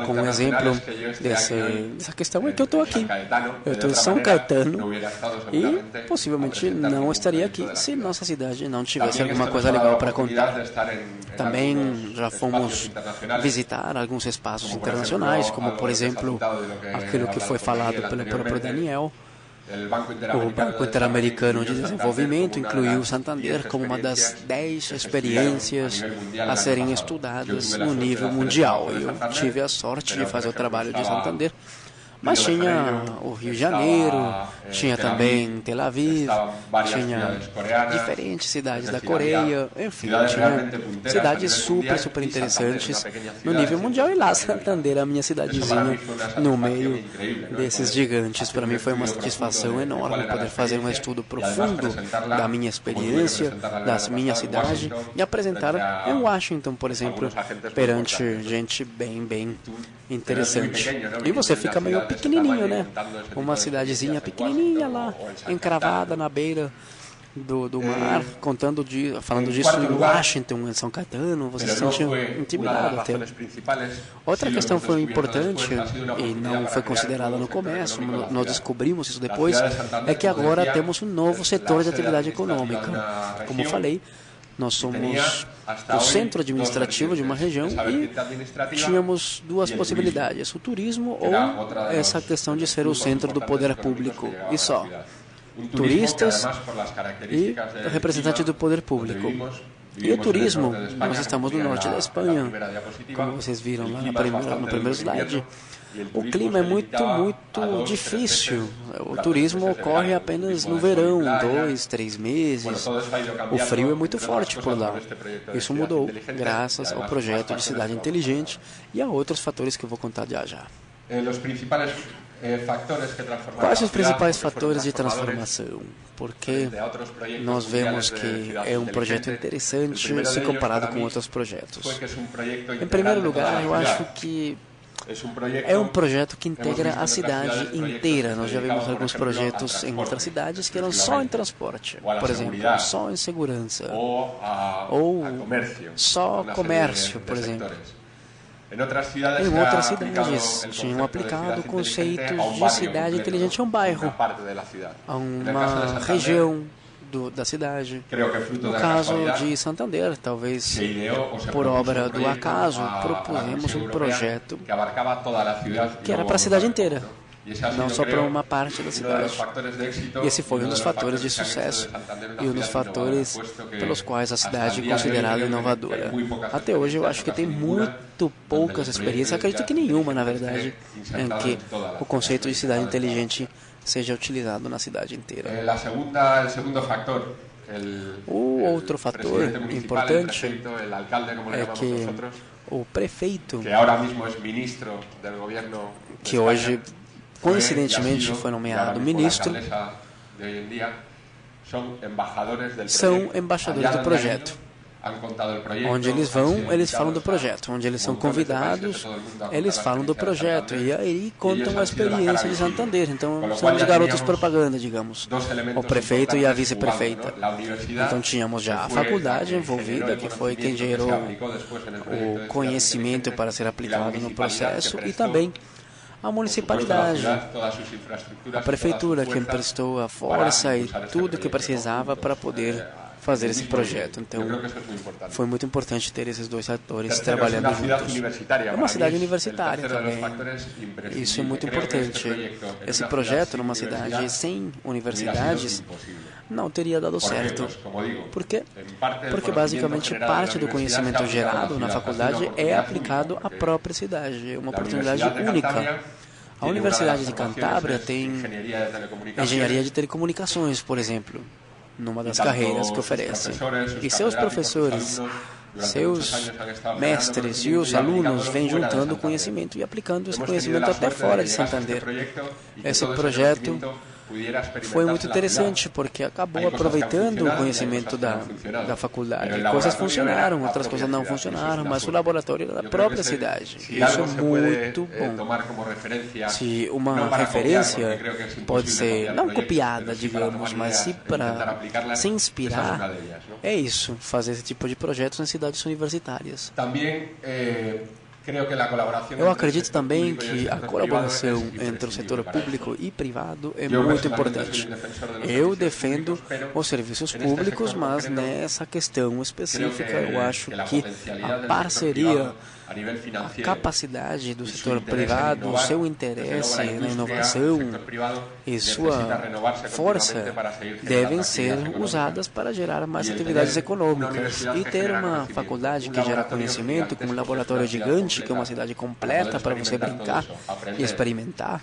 Como um exemplo dessa questão é que eu estou aqui. Eu estou em São Caetano e possivelmente não estaria aqui se nossa cidade não tivesse alguma coisa legal para contar. Também já fomos visitar alguns espaços internacionais, como, por exemplo, aquilo que foi falado pelo próprio Daniel. O Banco Interamericano de Desenvolvimento incluiu Santander como uma das 10 experiências a serem estudadas no nível mundial. Eu tive a sorte de fazer o trabalho de Santander. Mas tinha o Rio de Janeiro, tinha também Tel Aviv, tinha diferentes cidades da Coreia, enfim, tinha cidades super interessantes no nível mundial. E lá, Santander, a minha cidadezinha, no meio desses gigantes. Para mim foi uma satisfação enorme poder fazer um estudo profundo da minha experiência, da minha cidade, e apresentar em Washington, por exemplo, perante gente bem interessante. E você fica meio pequenininho, né? Uma cidadezinha pequenininha lá, encravada na beira do mar, falando disso em Washington, em São Caetano, você se sente intimidado até. Outra questão foi importante e não foi considerada no começo, nós descobrimos isso depois, é que agora temos um novo setor de atividade econômica. Como eu falei, nós somos o centro administrativo de uma região e tínhamos duas possibilidades, o turismo ou essa questão de ser o centro do poder público, e só. Turistas e representante do poder público. E o turismo, nós estamos no norte da Espanha, como vocês viram lá no primeiro slide. O clima é muito difícil. O turismo ocorre apenas no verão, 2, 3 meses. O frio é muito forte por lá. Isso mudou graças ao projeto de cidade inteligente e a outros fatores que eu vou contar já. Quais os principais fatores de transformação? Porque nós vemos que é um projeto interessante se comparado com outros projetos. Em primeiro lugar, eu acho que é um projeto que integra a cidade inteira. Nós já vimos alguns projetos em outras cidades que eram só em transporte, por exemplo, só em segurança, ou só comércio, por exemplo. Em outras cidades tinham aplicado conceitos de cidade inteligente a um bairro, a uma região da cidade. No caso de Santander, talvez por obra do acaso, propusemos um projeto que era para a cidade inteira, não só para uma parte da cidade. E esse foi um dos fatores de sucesso e um dos fatores pelos quais a cidade é considerada inovadora. Até hoje eu acho que tem muito poucas experiências, acredito que nenhuma, na verdade, em que o conceito de cidade inteligente seja utilizado na cidade inteira. O outro fator importante é que o prefeito, que hoje coincidentemente foi nomeado ministro, são embaixadores do projeto. Onde eles vão, eles falam do projeto. Onde eles são convidados, eles falam do projeto. E aí contam a experiência de Santander. Então, são os garotos propaganda, digamos. O prefeito e a vice-prefeita. Então, tínhamos já a faculdade envolvida, que foi quem gerou o conhecimento para ser aplicado no processo, e também a municipalidade, a prefeitura, que emprestou a força e tudo que precisava para poder fazer esse projeto. Então, foi muito importante ter esses dois atores trabalhando juntos. É uma cidade universitária também. Isso é muito importante. Esse projeto numa cidade sem universidades não teria dado certo. Por quê? Porque basicamente parte do conhecimento gerado na faculdade é aplicado à própria cidade. É uma oportunidade única. A Universidade de Cantábria tem engenharia de telecomunicações, por exemplo, numa das carreiras que oferece. E seus professores, seus mestres e os alunos vêm juntando conhecimento e aplicando esse conhecimento até fora de Santander. Esse projeto foi muito interessante, porque acabou aproveitando o conhecimento da faculdade. Coisas funcionaram, outras coisas não funcionaram, mas o laboratório era da própria cidade. Isso é muito bom. Se uma referência pode ser, não copiada, digamos, mas se para se inspirar, é isso, fazer esse tipo de projetos em cidades universitárias. Eu acredito também que a colaboração entre o setor público e privado é muito importante. Eu defendo os serviços públicos, mas nessa questão específica eu acho que a parceria, a capacidade do setor privado, o seu interesse na inovação e sua força devem ser usadas para gerar mais atividades econômicas. E ter uma faculdade que gera conhecimento, com um laboratório gigante, que é uma cidade completa para você brincar e experimentar,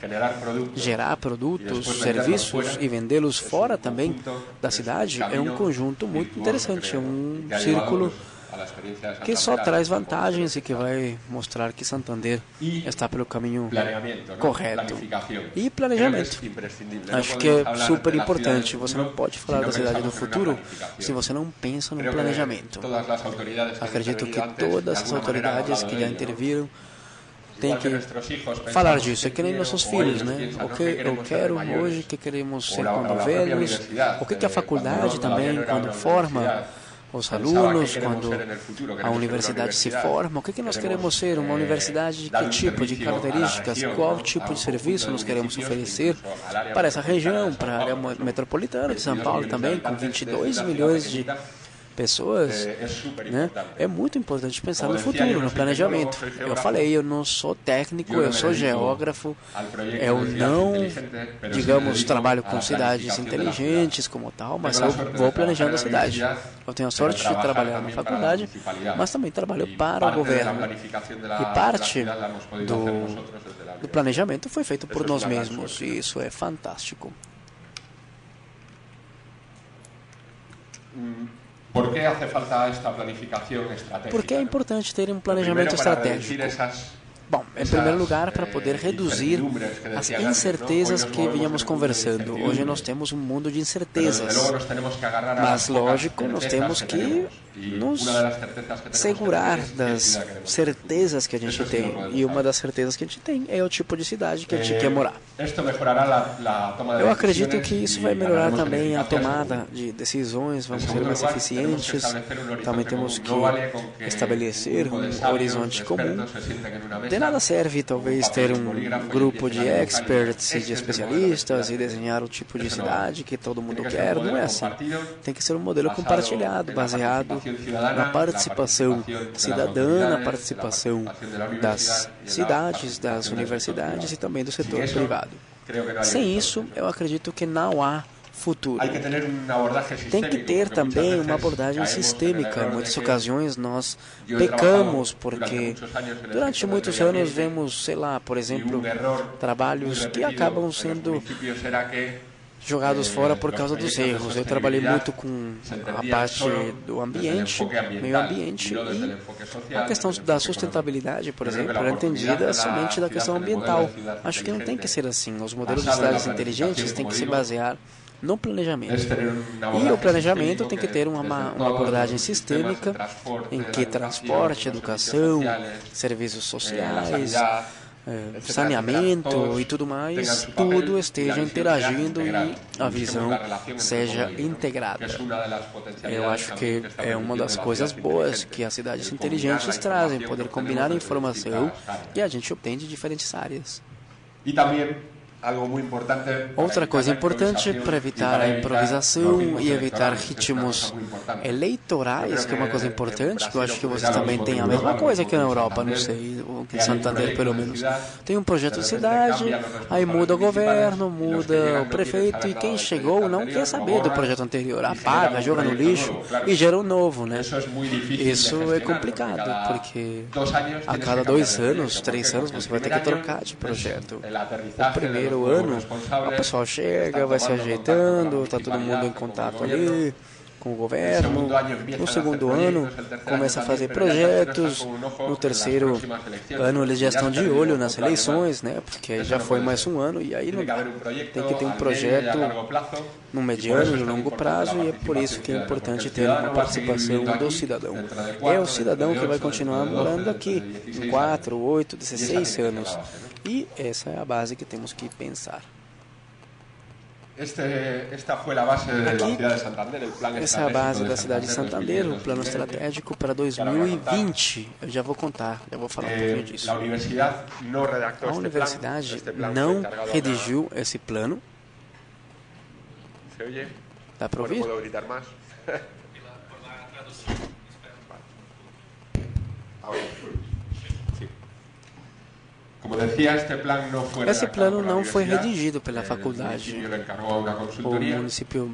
gerar produtos, serviços e vendê-los fora também da cidade, é um conjunto muito interessante, é um círculo que só traz vantagens e que vai mostrar que Santander está pelo caminho correto. E planejamento. Acho que é super importante. Você não pode falar da cidade do futuro se você não pensa no planejamento. Acredito que todas as autoridades que já interviram tem que falar disso. É que nem nossos filhos, né? O que eu quero hoje, o que queremos ser quando velhos, o que a faculdade também, quando forma os alunos, quando a universidade se forma, o que nós queremos ser? Uma universidade de que tipo de características, qual tipo de serviço nós queremos oferecer para essa região, para a área metropolitana de São Paulo também, com 22 milhões de pessoas, né? É muito importante pensar no futuro, no planejamento. Eu falei, eu não sou técnico, eu sou geógrafo, eu não, digamos, trabalho com cidades inteligentes como tal, mas eu vou planejando a cidade. Eu tenho a sorte de trabalhar na faculdade, mas também trabalho para o governo. E parte do planejamento foi feito por nós mesmos, e isso é fantástico. ¿Por qué hace falta esta planificación estratégica? Por que é importante ter um planejamento estratégico? Bom, em primeiro lugar, para poder reduzir as incertezas que vínhamos conversando. Hoje nós temos um mundo de incertezas, mas lógico, nós temos que nos segurar das certezas que a gente tem. E uma das certezas que a gente tem é o tipo de cidade que a gente quer morar. Eu acredito que isso vai melhorar também a tomada de decisões, vamos ser mais eficientes. Também temos que estabelecer um horizonte comum. De nada serve, talvez, ter um grupo de experts e de especialistas e desenhar o tipo de cidade que todo mundo quer. Não é assim. Tem que ser um modelo compartilhado, baseado na participação cidadã, na participação das cidades, das universidades e também do setor privado. Sem isso, eu acredito que não há futuro. Tem que ter também uma abordagem sistêmica. Em muitas ocasiões nós pecamos porque durante muitos anos vemos, sei lá, por exemplo, trabalhos que acabam sendo jogados fora por causa dos erros. Eu trabalhei muito com a parte do ambiente, meio ambiente, e a questão da sustentabilidade, por exemplo, era entendida somente da questão ambiental. Acho que não tem que ser assim. Os modelos de cidades inteligentes têm que se basear no planejamento. E o planejamento tem que ter uma abordagem sistêmica em que transporte, educação, serviços sociais, saneamento e tudo mais, tudo esteja interagindo e a visão seja integrada. Eu acho que é uma das coisas boas que as cidades inteligentes trazem, poder combinar informação que a gente obtém de diferentes áreas. E também outra coisa importante para evitar a improvisação e evitar ritmos eleitorais, que é uma coisa importante, que eu acho que vocês também têm a mesma coisa que na Europa, não sei, ou que em Santander pelo menos. Tem um projeto de cidade, aí muda o governo, muda o prefeito, e quem chegou não quer saber do projeto anterior, apaga, joga no lixo e gera um novo, né? Isso é complicado, porque a cada 2 anos, 3 anos, você vai ter que trocar de projeto. O primeiro ano, o pessoal chega, vai se ajeitando, está todo mundo em contato ali com o governo. No segundo ano, começa a fazer projetos. No terceiro ano, eles já estão de olho nas eleições, né? Porque já foi mais um ano e aí não dá. Tem que ter um projeto no mediano e no longo prazo, e é por isso que é importante ter uma participação do cidadão. É o cidadão que vai continuar morando aqui em 4, 8, 16 anos. E essa é a base que temos que pensar. Esta foi a base da cidade de Santander, essa é a base da cidade de Santander, o plano estratégico para 2020. Eu já vou contar, já vou falar um pouquinho disso. A universidade não redigiu esse plano. Dá para ouvir? Esse plano não foi redigido pela faculdade. O município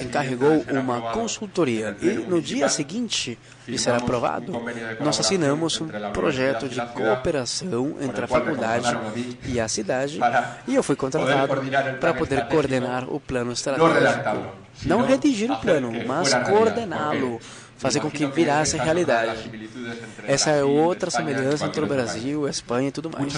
encarregou uma consultoria e no dia seguinte de ser aprovado, nós assinamos um projeto de cooperação entre a faculdade e a cidade e eu fui contratado para poder coordenar o plano estratégico. Não redigir o plano, mas coordená-lo, fazer com que virasse realidade. Essa é outra semelhança entre o Brasil, a Espanha e tudo mais.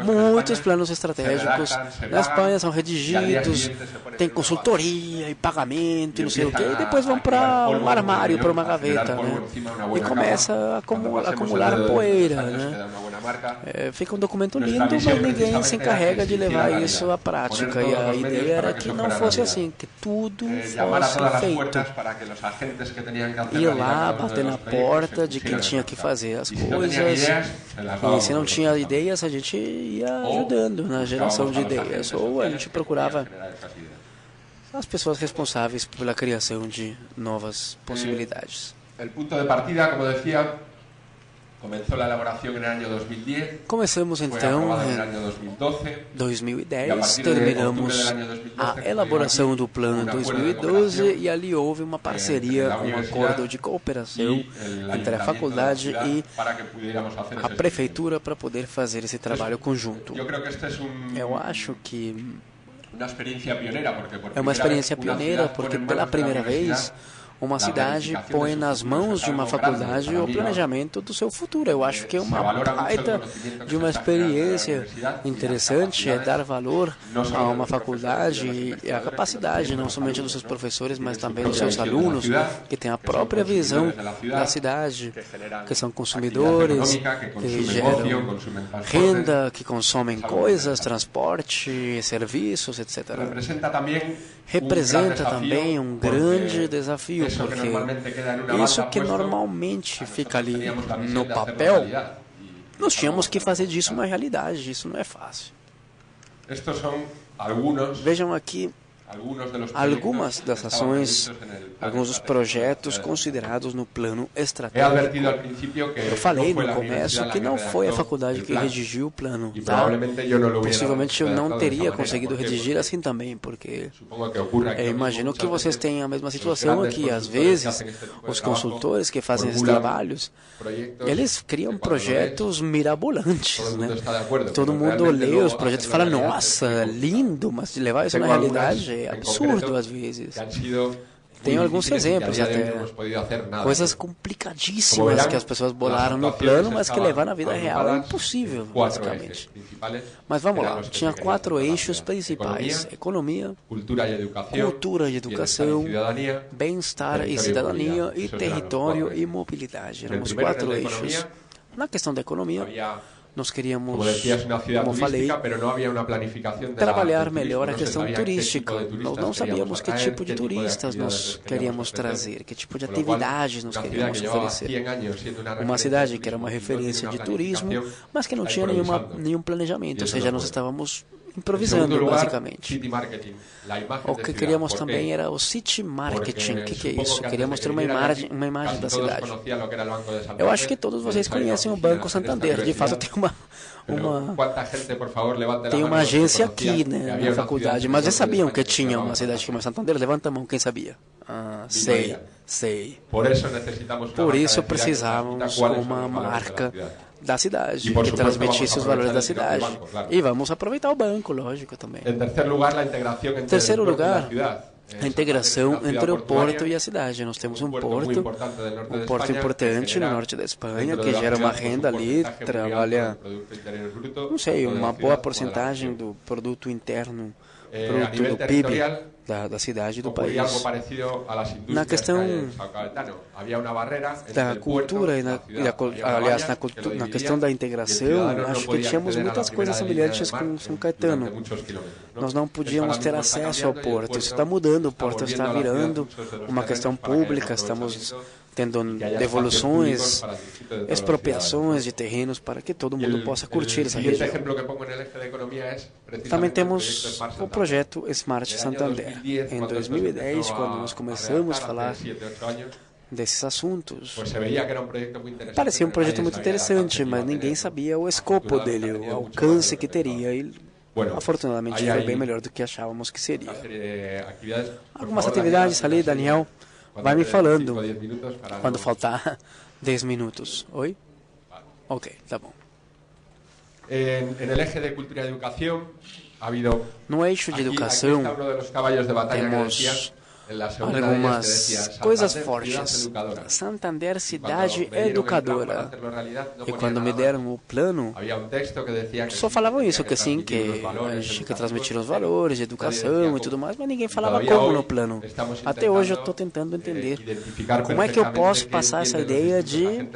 Muitos planos estratégicos na Espanha são redigidos, tem consultoria e pagamento e não sei o quê, e depois vão para um armário, para uma gaveta, né? E começa a acumular poeira, né? Fica um documento lindo, mas ninguém se encarrega de levar isso à prática. E a ideia era que não fosse assim, que tudo fosse feito. Ir lá, bater na porta de quem tinha que fazer as coisas. E se não tinha ideias, a gente ia ajudando na geração de ideias. Ou a gente procurava as pessoas responsáveis pela criação de novas possibilidades. O ponto de partida, como decía, começamos então em 2010, terminamos a elaboração do plano em 2012 e ali houve uma parceria, um acordo de cooperação entre a faculdade e a prefeitura para poder fazer esse trabalho conjunto. Eu acho que é uma experiência pioneira porque pela primeira vez uma cidade põe nas mãos de uma faculdade o planejamento do seu futuro. Eu acho que é uma baita de uma experiência interessante, é dar valor a uma faculdade e a capacidade, não somente dos seus professores, mas também dos seus alunos, que têm a própria visão da cidade, que são consumidores, que geram renda, que consomem coisas, transporte, serviços, etc. Representa também um grande desafio, porque isso que normalmente fica ali no papel, nós tínhamos que fazer disso uma realidade. Isso não é fácil. Vejam aqui algumas das ações, alguns dos projetos considerados no plano estratégico. Eu falei no começo que não foi a faculdade que redigiu o plano, tá? Possivelmente eu não teria conseguido redigir assim também, porque eu imagino que vocês têm a mesma situação aqui. Às vezes, os consultores que fazem esses trabalhos, eles criam projetos mirabolantes, né? Todo mundo lê os projetos e fala, nossa, lindo, mas levar isso na realidade é absurdo às vezes. Tenho alguns exemplos até. Coisas complicadíssimas que as pessoas bolaram no plano, mas que levar na vida real é impossível, basicamente. Mas vamos lá. Tinha 4 eixos principais: economia, cultura e educação, bem-estar e cidadania, e território e mobilidade. Eram os 4 eixos. Na questão da economia, nós queríamos, como falei, trabalhar melhor a questão turística. Nós não sabíamos que tipo de turistas nós queríamos trazer, que tipo de atividades nós queríamos oferecer. Uma cidade que era uma referência de turismo, mas que não tinha nenhum planejamento, ou seja, nós estávamos improvisando, basicamente. O que queríamos também era o city marketing. O que é isso? Queríamos ter uma imagem da cidade. Eu acho que todos vocês conhecem o Banco Santander. De fato, tem uma agência aqui, né, na faculdade. Mas vocês sabiam que tinha uma cidade que chama Santander? Levanta a mão, quem sabia? Sei. Por isso precisávamos uma marca da cidade, que transmitisse os valores da cidade. E vamos aproveitar o banco, lógico, também. Em terceiro lugar, a integração entre o porto e a cidade. Nós temos um porto importante no norte da Espanha, que gera uma renda ali, trabalha, não sei, uma boa porcentagem do produto interno, produto do PIB da cidade e do país. Na questão da cultura aliás, na questão da integração, acho que tínhamos muitas coisas semelhantes com São Caetano. Nós não podíamos ter acesso ao porto. Isso está mudando, o porto está virando uma questão pública, estamos tendo devoluções, expropriações de terrenos para que todo mundo possa curtir essa região. Também temos o projeto Smart Santander. Em 2010, quando nós começamos a falar desses assuntos, parecia um projeto muito interessante, mas ninguém sabia o escopo dele, o alcance que teria. E, afortunadamente, foi bem melhor do que achávamos que seria. Algumas atividades ali, Daniel, vai me falando quando faltar 10 minutos. Oi? Ok, tá bom. No eixo de educação, temos algumas coisas fortes. Santander, cidade educadora. E quando me deram o plano, só falavam isso, que sim, que a gente tinha que transmitir os valores de educação e tudo mais, mas ninguém falava como no plano. Até hoje eu estou tentando entender como é que eu posso passar essa ideia de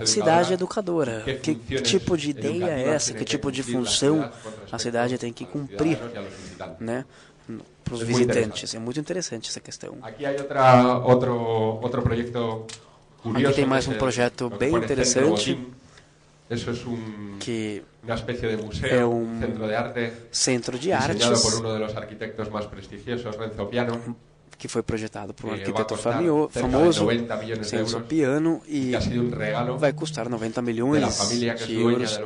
cidade educadora. Que tipo de ideia é essa? Que tipo de função a cidade tem que cumprir, né? Para os visitantes. É muito interessante essa questão. Aqui tem mais um projeto bem interessante, que é um centro de artes que foi projetado por um arquiteto famoso, Renzo Piano, e vai custar 90 milhões de euros,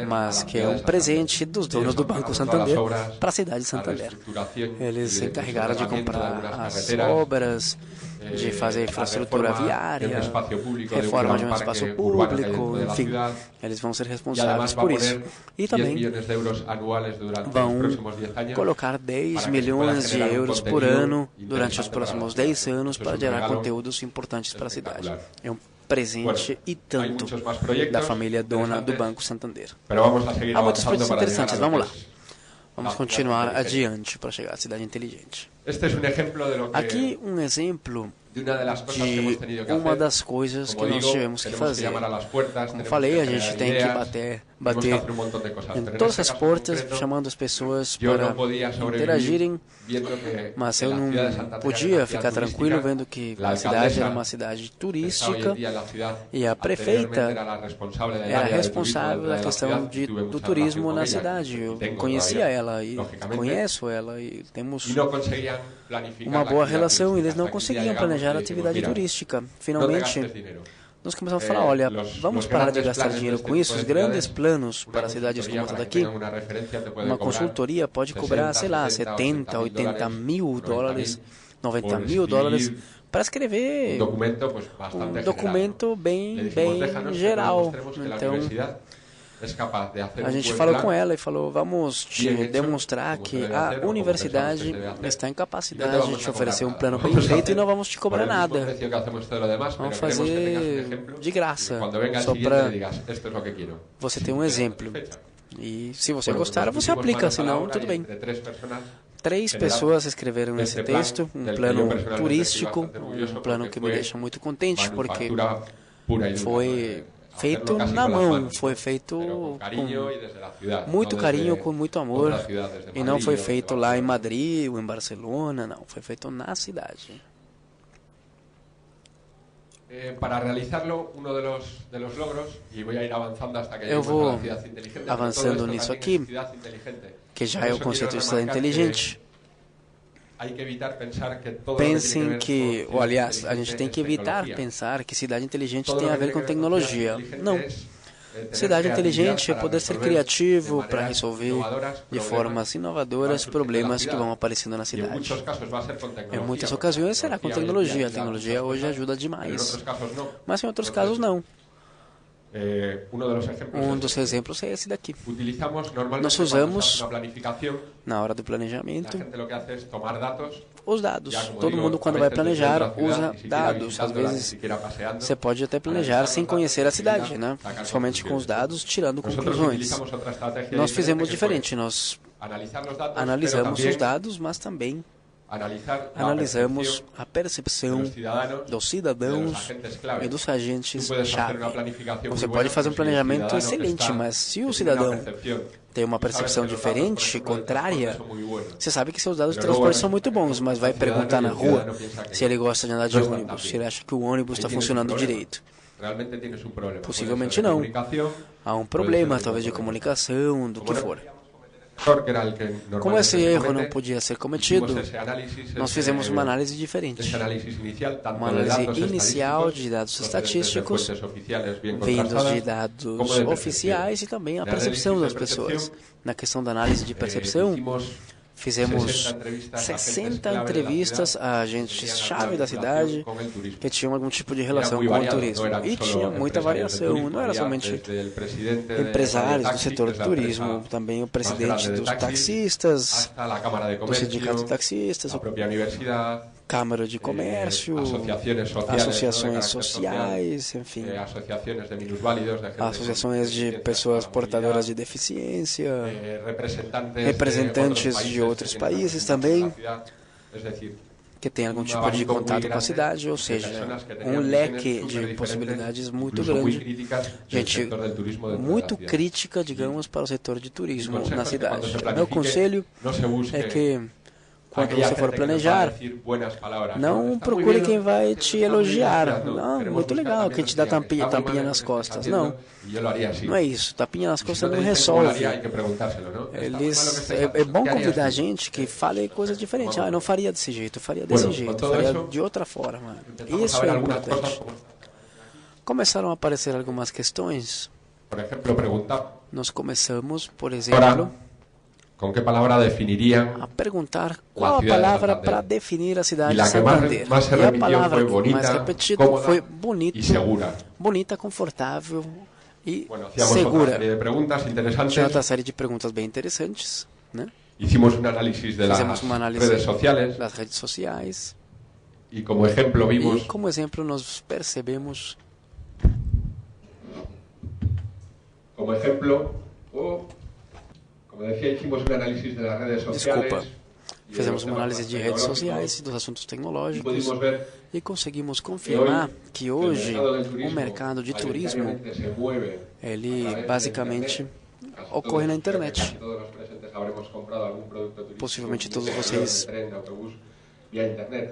mas que é um presente dos donos do Banco Santander para a cidade de Santander. Eles se encarregaram de comprar as obras de fazer infraestrutura viária, reforma de um espaço público, enfim, eles vão ser responsáveis por isso. E também vão colocar 10 milhões de euros por ano durante os próximos 10 anos para gerar conteúdos importantes para a cidade. É um presente e tanto da família dona do Banco Santander. Há muitos projetos interessantes, vamos lá. Vamos continuar adiante para chegar à cidade inteligente. Aqui um exemplo de uma das coisas que nós tivemos que fazer. Como falei, a gente tem que bater em todas as portas, chamando as pessoas para interagirem, mas eu não podia ficar tranquilo vendo que a cidade era uma cidade turística e a prefeita era responsável da questão do turismo na cidade. Eu conhecia ela e conheço ela e temos uma boa relação. Eles não conseguiam planejar a atividade turística. Finalmente, nós começamos a falar, olha, vamos parar de gastar dinheiro com isso. Os grandes planos para cidades como essa daqui, uma consultoria pode cobrar, sei lá, 70, 80 mil dólares, 90 mil dólares para escrever um documento bem geral. Então, a gente falou com ela e falou, vamos te demonstrar que a universidade está em capacidade de te oferecer um plano bem feito e não vamos te cobrar nada. Vamos fazer de graça, só para você ter um exemplo. E se você gostar, você aplica, senão tudo bem. 3 pessoas escreveram esse texto, um plano turístico, um plano que me deixa muito contente, porque foi feito na mão, foi feito com muito carinho, com muito amor, e não foi feito lá em Madrid ou em Barcelona, não, foi feito na cidade. Para realizarlo, uno de los logros, y voy a ir avanzando hasta que eu vou avançando nisso aqui, que já é o conceito de cidade inteligente. Pensem que, ou aliás, a gente tem que evitar pensar que cidade inteligente tem a ver com tecnologia. Não. Cidade inteligente é poder ser criativo para resolver de formas inovadoras problemas que vão aparecendo na cidade. Em muitas ocasiões será com tecnologia. A tecnologia hoje ajuda demais. Mas em outros casos não. Um dos exemplos é esse daqui. Nós usamos, na hora do planejamento, os dados. Todo mundo, quando vai planejar, usa dados. Às vezes, você pode até planejar sem conhecer a cidade, né? Somente com os dados, tirando conclusões. Nós fizemos diferente. Nós analisamos os dados, mas também analisamos a percepção dos cidadãos e dos agentes-chave. Você pode fazer um planejamento excelente, mas se o cidadão tem uma percepção diferente, contrária, você sabe que seus dados de transporte são muito bons, mas vai perguntar na rua se ele gosta de andar de ônibus, se ele acha que o ônibus está funcionando direito. Possivelmente não. Há um problema, talvez de comunicação, do que for. Como esse erro não podia ser cometido, nós fizemos uma análise diferente. Uma análise inicial de dados estatísticos, vindos de dados oficiais e também a percepção das pessoas. Na questão da análise de percepção, fizemos 60 entrevistas a agentes-chave da cidade que tinham algum tipo de relação com o turismo. E tinha muita variação, não era somente empresários do setor do turismo, também o presidente dos taxistas, do sindicato de taxistas, Câmara de Comércio, associações sociais, enfim, associações de pessoas portadoras de deficiência, representantes de outros países também, que têm algum tipo de contato com a cidade, ou seja, um leque de possibilidades muito grande, gente muito crítica, digamos, para o setor de turismo na cidade. Meu conselho é que, quando você for planejar, não procure quem vai te elogiar. Não, muito legal, quem te dá tapinha nas costas. Não, não é isso. Tapinha nas costas não resolve. É bom convidar gente que fale coisas diferentes. Ah, eu não faria desse jeito, eu faria desse jeito, eu faria de outra forma. Isso é importante. Começaram a aparecer algumas questões. Nós começamos, por exemplo, ¿con qué palabra definirían a perguntar qual a palavra para definir a cidade de Santander. Más se E a repitió palavra fue que bonita, mais repetida cómoda foi bonito, y segura. bonita, confortável e Bueno, hacíamos otra segura. serie de preguntas interesantes. Tinha outra série de perguntas bem interessantes, né? Hicimos un análisis de las Fizemos uma análise redes sociales das redes sociais y como ejemplo vimos e, como exemplo, nós percebemos, como ejemplo, como decía, hicimos un análisis de las redes sociales. desculpa, fizemos uma análise de redes sociais e dos assuntos tecnológicos Pudimos ver e conseguimos confirmar que hoje o mercado de turismo, ele basicamente ocorre na internet. Possivelmente todos vocês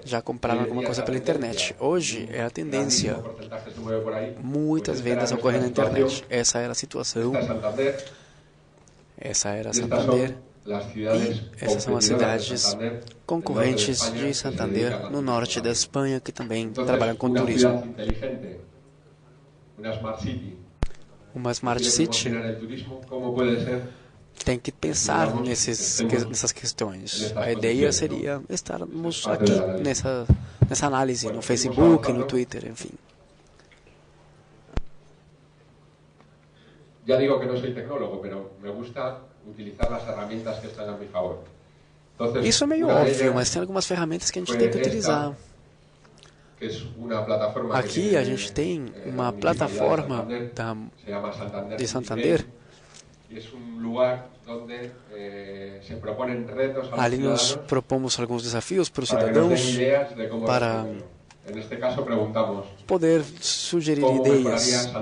já compraram alguma coisa pela internet. Hoje é a tendência. Muitas vendas ocorrem na internet. Essa era a situação. Essa era Santander. E essas são as cidades concorrentes de Santander, no norte da Espanha, que também trabalham com turismo. Uma Smart City tem que pensar nessas questões. A ideia seria estarmos aqui nessa análise, no Facebook, no Twitter, enfim. Ya digo que no soy tecnólogo, pero me gusta utilizar las herramientas que están a mi favor. Entonces, isso é meio óbvio, mas tem algumas ferramentas que a gente tem que utilizar. Aqui a gente tem uma plataforma de Santander. Ali nós propomos alguns desafios para os cidadãos para poder sugerir ideias,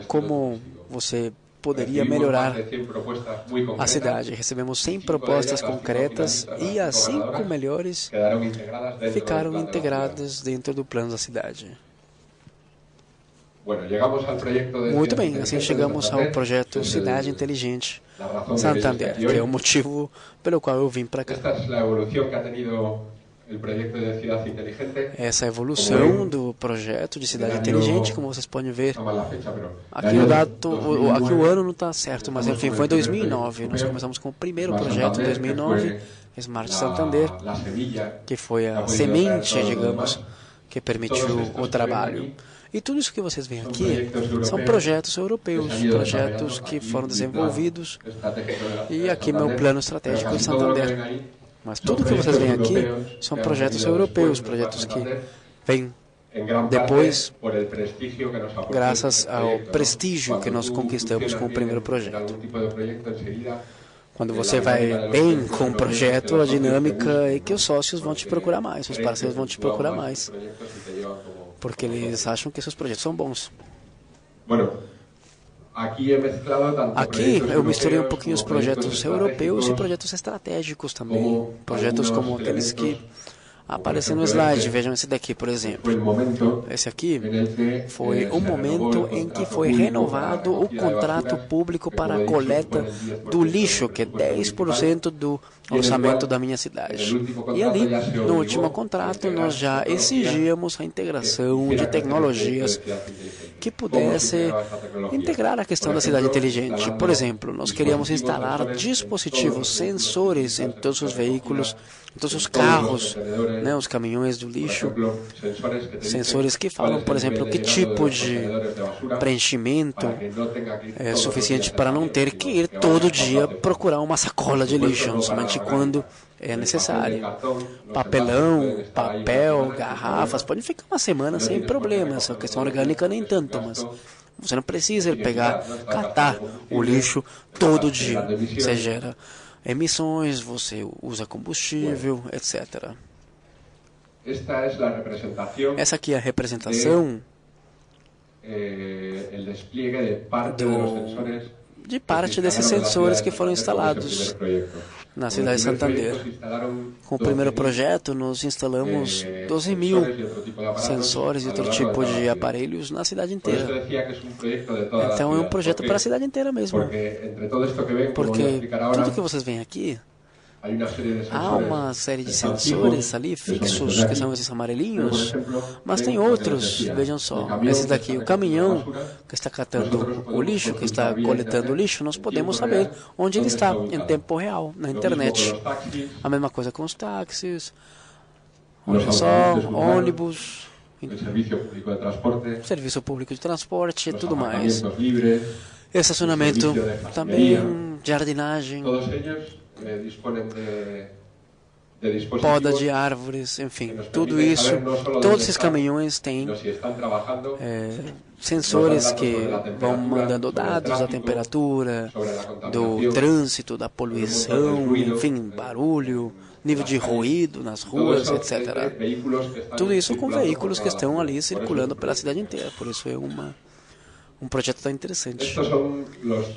como você poderia melhorar a cidade. Recebemos 100 propostas concretas e as 5 melhores ficaram integradas dentro do plano da cidade. Muito bem, assim chegamos ao projeto Cidade Inteligente Santander, que é o motivo pelo qual eu vim para cá. Essa é a evolução do projeto de Cidade Inteligente, como vocês podem ver. Aqui o ano não está certo, mas enfim, foi em 2009. Nós começamos com o primeiro projeto em 2009, Smart Santander, que foi a semente, digamos, que permitiu o trabalho. E tudo isso que vocês veem aqui são projetos europeus, projetos que foram desenvolvidos. E aqui meu plano estratégico de Santander. Mas tudo que vocês veem aqui são projetos europeus, projetos que vêm depois, graças ao prestígio que nós conquistamos com o primeiro projeto. Quando você vai bem com o projeto, a dinâmica é que os sócios vão te procurar mais, os parceiros vão te procurar mais, porque eles acham que seus projetos são bons. Aqui eu misturei um pouquinho os projetos europeus e projetos estratégicos também. Projetos como aqueles que aparecem no slide. Vejam esse daqui, por exemplo. Esse aqui foi o momento em que foi renovado o contrato público para a coleta do lixo, que é 10% do orçamento da minha cidade. E ali, no último contrato, nós já exigíamos a integração de tecnologias que pudesse integrar a questão da cidade inteligente. Por exemplo, nós queríamos instalar dispositivos, sensores em todos os veículos, em todos os carros, né, os caminhões do lixo, sensores que falam, por exemplo, que tipo de preenchimento é suficiente para não ter que ir todo dia procurar uma sacola de lixo, somente quando é necessário. Papelão, papel, garrafas, pode ficar uma semana sem problema. Essa questão orgânica nem tanto, mas você não precisa catar o lixo todo dia. Você gera emissões, você usa combustível, etc. Essa aqui é a representação de parte desses sensores que foram instalados na cidade de Santander. Com o primeiro projeto, nós instalamos 12.000 sensores e outro tipo de aparelhos na cidade inteira. Então é um projeto para a cidade inteira mesmo. Porque tudo que vocês veem aqui Há uma série de sensores ali fixos, que são esses amarelinhos, mas tem outros, vejam só, esse daqui, o caminhão que está catando o lixo, que está coletando o lixo, nós podemos saber onde ele está em tempo real, na internet. A mesma coisa com os táxis, olha só, ônibus, serviço público de transporte e tudo mais. Estacionamento também, jardinagem, poda de árvores, enfim, tudo isso, todos esses caminhões têm sensores que vão mandando dados da temperatura, do trânsito, da poluição, enfim, barulho, nível de ruído nas ruas, etc. Tudo isso com veículos que estão ali circulando pela cidade inteira, por isso é um projeto tão interessante. O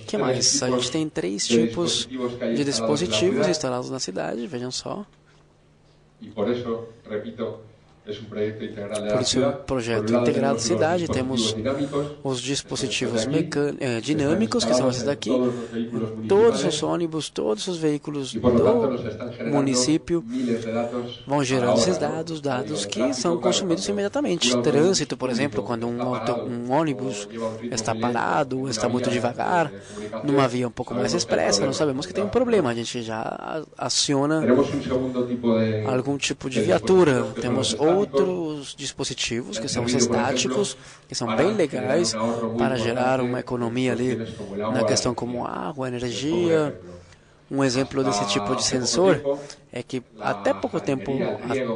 que mais? A gente tem 3 tipos de dispositivos instalados na cidade, vejam só. Por isso é um projeto integrado de cidade. Temos os dispositivos dinâmicos, que são esses daqui. Todos os ônibus, todos os veículos do município vão gerando esses dados que são consumidos imediatamente. Trânsito, por exemplo, quando um ônibus está parado, está muito devagar, numa via um pouco mais expressa, nós sabemos que tem um problema. A gente já aciona algum tipo de viatura. Temos outros dispositivos que são os estáticos, que são bem legais para gerar uma economia ali na questão como água, energia. Um exemplo desse tipo de sensor é que até pouco tempo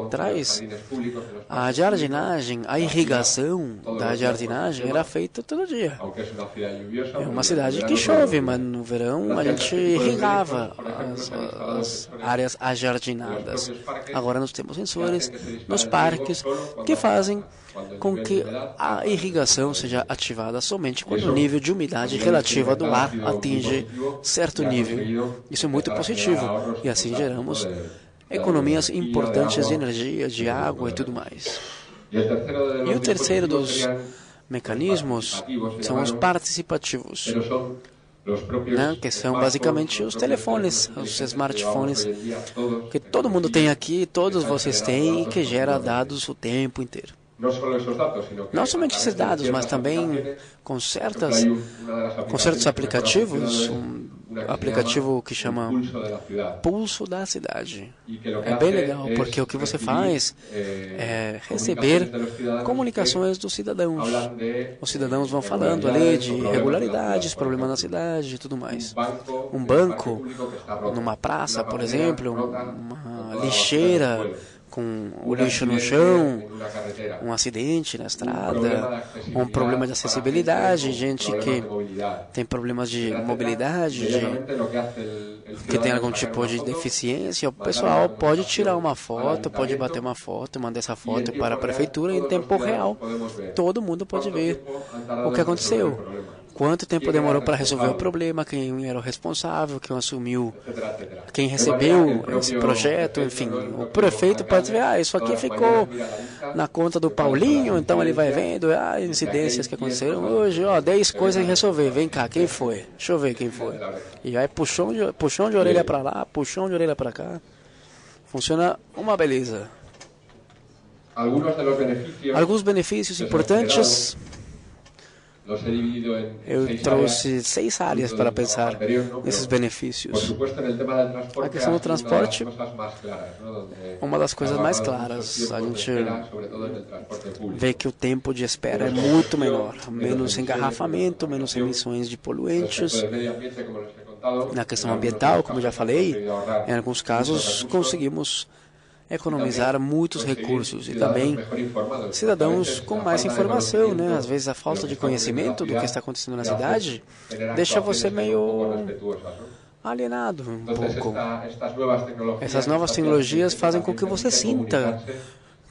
atrás a jardinagem, a irrigação da jardinagem era feita todo dia. É uma cidade que chove, mas no verão a gente irrigava as áreas ajardinadas. Agora nós temos sensores nos parques que fazem com que a irrigação seja ativada somente quando o nível de umidade relativa do ar atinge certo nível. Isso é muito positivo e assim geramos economias importantes de energia, de água e tudo mais. E o terceiro dos mecanismos são os participativos, que são basicamente os telefones, os smartphones que todo mundo tem aqui, todos vocês têm e que gera dados o tempo inteiro. Não somente esses dados, mas também com certos aplicativos, um aplicativo que chama Pulso da Cidade. É bem legal, porque o que você faz é receber comunicações dos cidadãos. Os cidadãos vão falando ali de irregularidades, problemas na cidade e tudo mais. Um banco, numa praça, por exemplo, uma lixeira com o lixo no chão, um acidente na estrada, um problema de acessibilidade, gente que tem problemas de mobilidade, que tem algum tipo de deficiência, o pessoal pode tirar uma foto, pode bater uma foto, mandar essa foto para a prefeitura em tempo real. Todo mundo pode ver o que aconteceu. Quanto tempo demorou para resolver o problema, quem era o responsável, quem assumiu, quem recebeu esse projeto, enfim. O prefeito pode ver, isso aqui ficou na conta do Paulinho, então ele vai vendo, incidências que aconteceram hoje, 10 coisas a resolver, vem cá, quem foi? Deixa eu ver quem foi. E aí puxão de orelha para lá, puxão de orelha para cá. Funciona uma beleza. Alguns benefícios importantes. Eu trouxe 6 áreas para pensar nesses benefícios. A questão do transporte, uma das coisas mais claras. A gente vê que o tempo de espera é muito menor, menos engarrafamento, menos emissões de poluentes. Na questão ambiental, como eu já falei, em alguns casos conseguimos economizar muitos recursos e também cidadãos com mais informação, né? Às vezes a falta de conhecimento do que está acontecendo na cidade deixa você meio alienado um pouco. Essas novas tecnologias fazem com que você sinta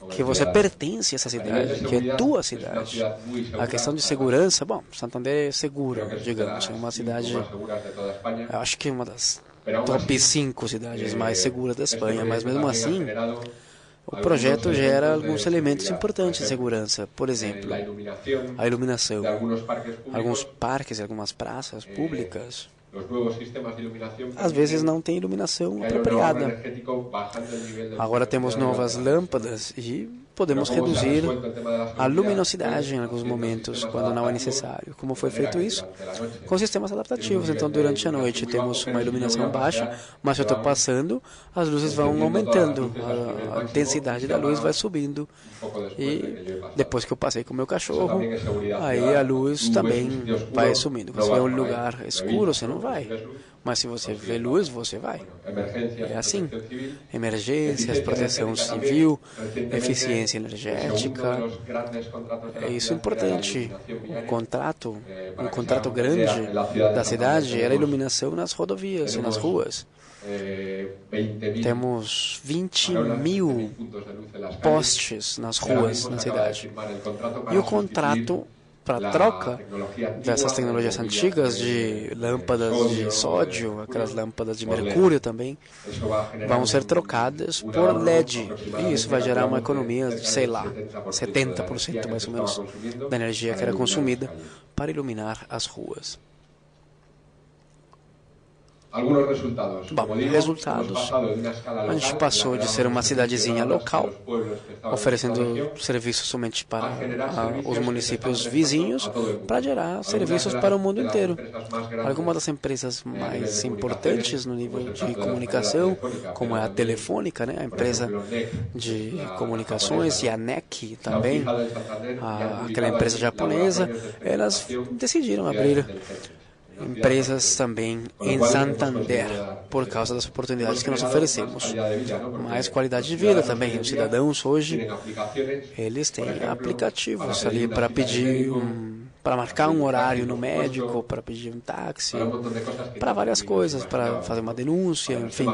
que você pertence a essa cidade, que é tua cidade. A questão de segurança, bom, Santander é seguro, digamos, é uma cidade, eu acho que é uma das top 5 cidades mais seguras da Espanha, mas mesmo assim, o projeto gera alguns elementos importantes de segurança. Por exemplo, a iluminação. Alguns parques e algumas praças públicas às vezes não tem iluminação apropriada. Agora temos novas lâmpadas e podemos reduzir a luminosidade em alguns momentos, quando não é necessário. Como foi feito isso? Com sistemas adaptativos. Então, durante a noite temos uma iluminação baixa, mas se eu estou passando, as luzes vão aumentando, a intensidade da luz vai subindo. E depois que eu passei com o meu cachorro, aí a luz também vai sumindo. Você vê um lugar escuro, você não vai. Mas se você vê luz, você vai. É assim. Emergências, proteção civil, eficiência energética. É isso importante. Um contrato grande da cidade era a iluminação nas rodovias e nas ruas. Temos 20 mil postes nas ruas na cidade. E o contrato para troca dessas tecnologias antigas de lâmpadas de sódio, aquelas lâmpadas de mercúrio também, vão ser trocadas por LED. E isso vai gerar uma economia de, sei lá, 70% mais ou menos da energia que era consumida para iluminar as ruas. Bom, resultados. A gente passou de ser uma cidadezinha local, oferecendo serviços somente para os municípios vizinhos, para gerar serviços para o mundo inteiro. Algumas das empresas mais importantes no nível de comunicação, como é a Telefônica, né, a empresa de comunicações, e a NEC também, aquela empresa japonesa, elas decidiram abrir empresas também em Santander, por causa das oportunidades que nós oferecemos. Mais qualidade de vida também. Os cidadãos hoje, eles têm aplicativos ali para pedir para marcar um horário no médico, para pedir um táxi, para várias coisas, para fazer uma denúncia, enfim.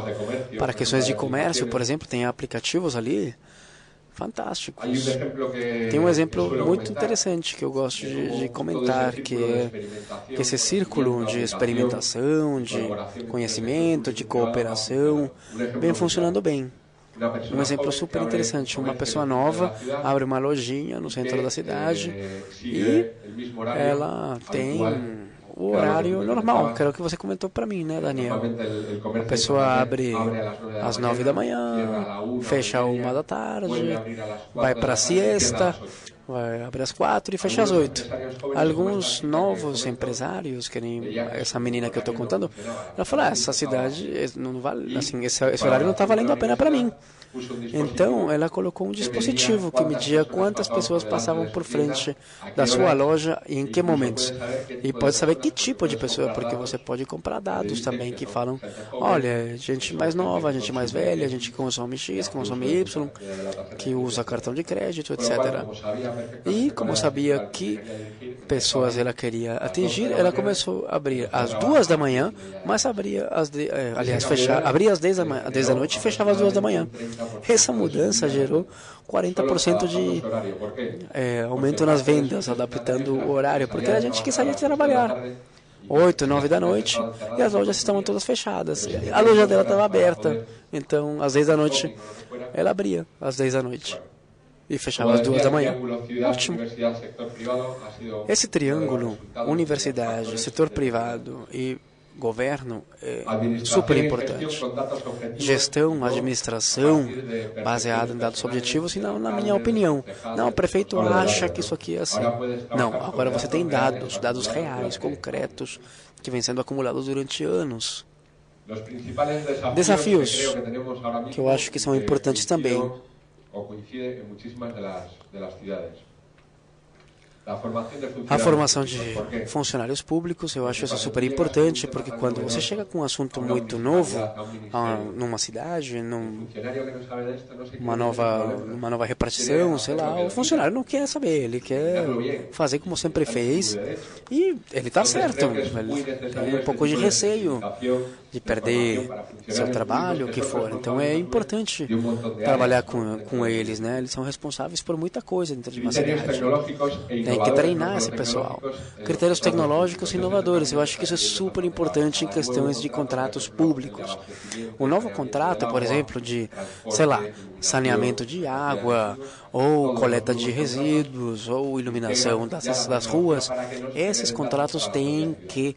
Para questões de comércio, por exemplo, tem aplicativos ali fantásticos. Tem um exemplo muito interessante que eu gosto de comentar, que é esse círculo de experimentação, de conhecimento, de cooperação, vem funcionando bem. Um exemplo super interessante, uma pessoa nova abre uma lojinha no centro da cidade e ela tem o horário normal, que era o que você comentou para mim, né, Daniel? A pessoa abre às 9 da manhã, fecha às 1 da tarde, vai para a siesta, vai abrir às 4 e fecha às 8. Alguns novos empresários, que nem essa menina que eu estou contando, ela fala, essa cidade não vale, assim, esse horário não está valendo a pena para mim. Então, ela colocou um dispositivo que media quantas pessoas passavam por frente da sua loja e em que momentos. E pode saber que tipo de pessoa, porque você pode comprar dados também que falam, olha, gente mais nova, gente mais velha, gente que consome X, que consome Y, que usa cartão de crédito, etc. E como sabia que pessoas ela queria atingir, ela começou a abrir às 2 da manhã, mas abria abria às 10 da noite e fechava às 2 da manhã. Essa mudança gerou 40% de aumento nas vendas, adaptando o horário, porque a gente que saía de trabalhar 8, 9 da noite e as lojas estavam todas fechadas. A loja dela estava aberta, então às 10 da noite ela abria às 10 da noite e fechava às 2 da manhã. Ótimo. Esse triângulo, universidade, setor privado e governo é super importante. Gestão, administração, baseada em dados objetivos, e não na minha opinião. Não, o prefeito acha que isso aqui é assim. Não, agora você tem dados reais, concretos, que vêm sendo acumulados durante anos. Desafios que eu acho que são importantes também. A formação de funcionários públicos, eu acho isso super importante, porque quando você chega com um assunto muito novo, numa cidade, numa nova repartição, sei lá, o funcionário não quer saber, ele quer fazer como sempre fez, e ele está certo, ele tem um pouco de receio de perder seu trabalho, o que for. Então é importante trabalhar com eles, né? Eles são responsáveis por muita coisa dentro de uma cidade. Tem que treinar esse pessoal. Critérios tecnológicos inovadores. Eu acho que isso é super importante em questões de contratos públicos. O novo contrato, por exemplo, de, sei lá, saneamento de água, ou coleta de resíduos, ou iluminação das ruas, esses contratos têm que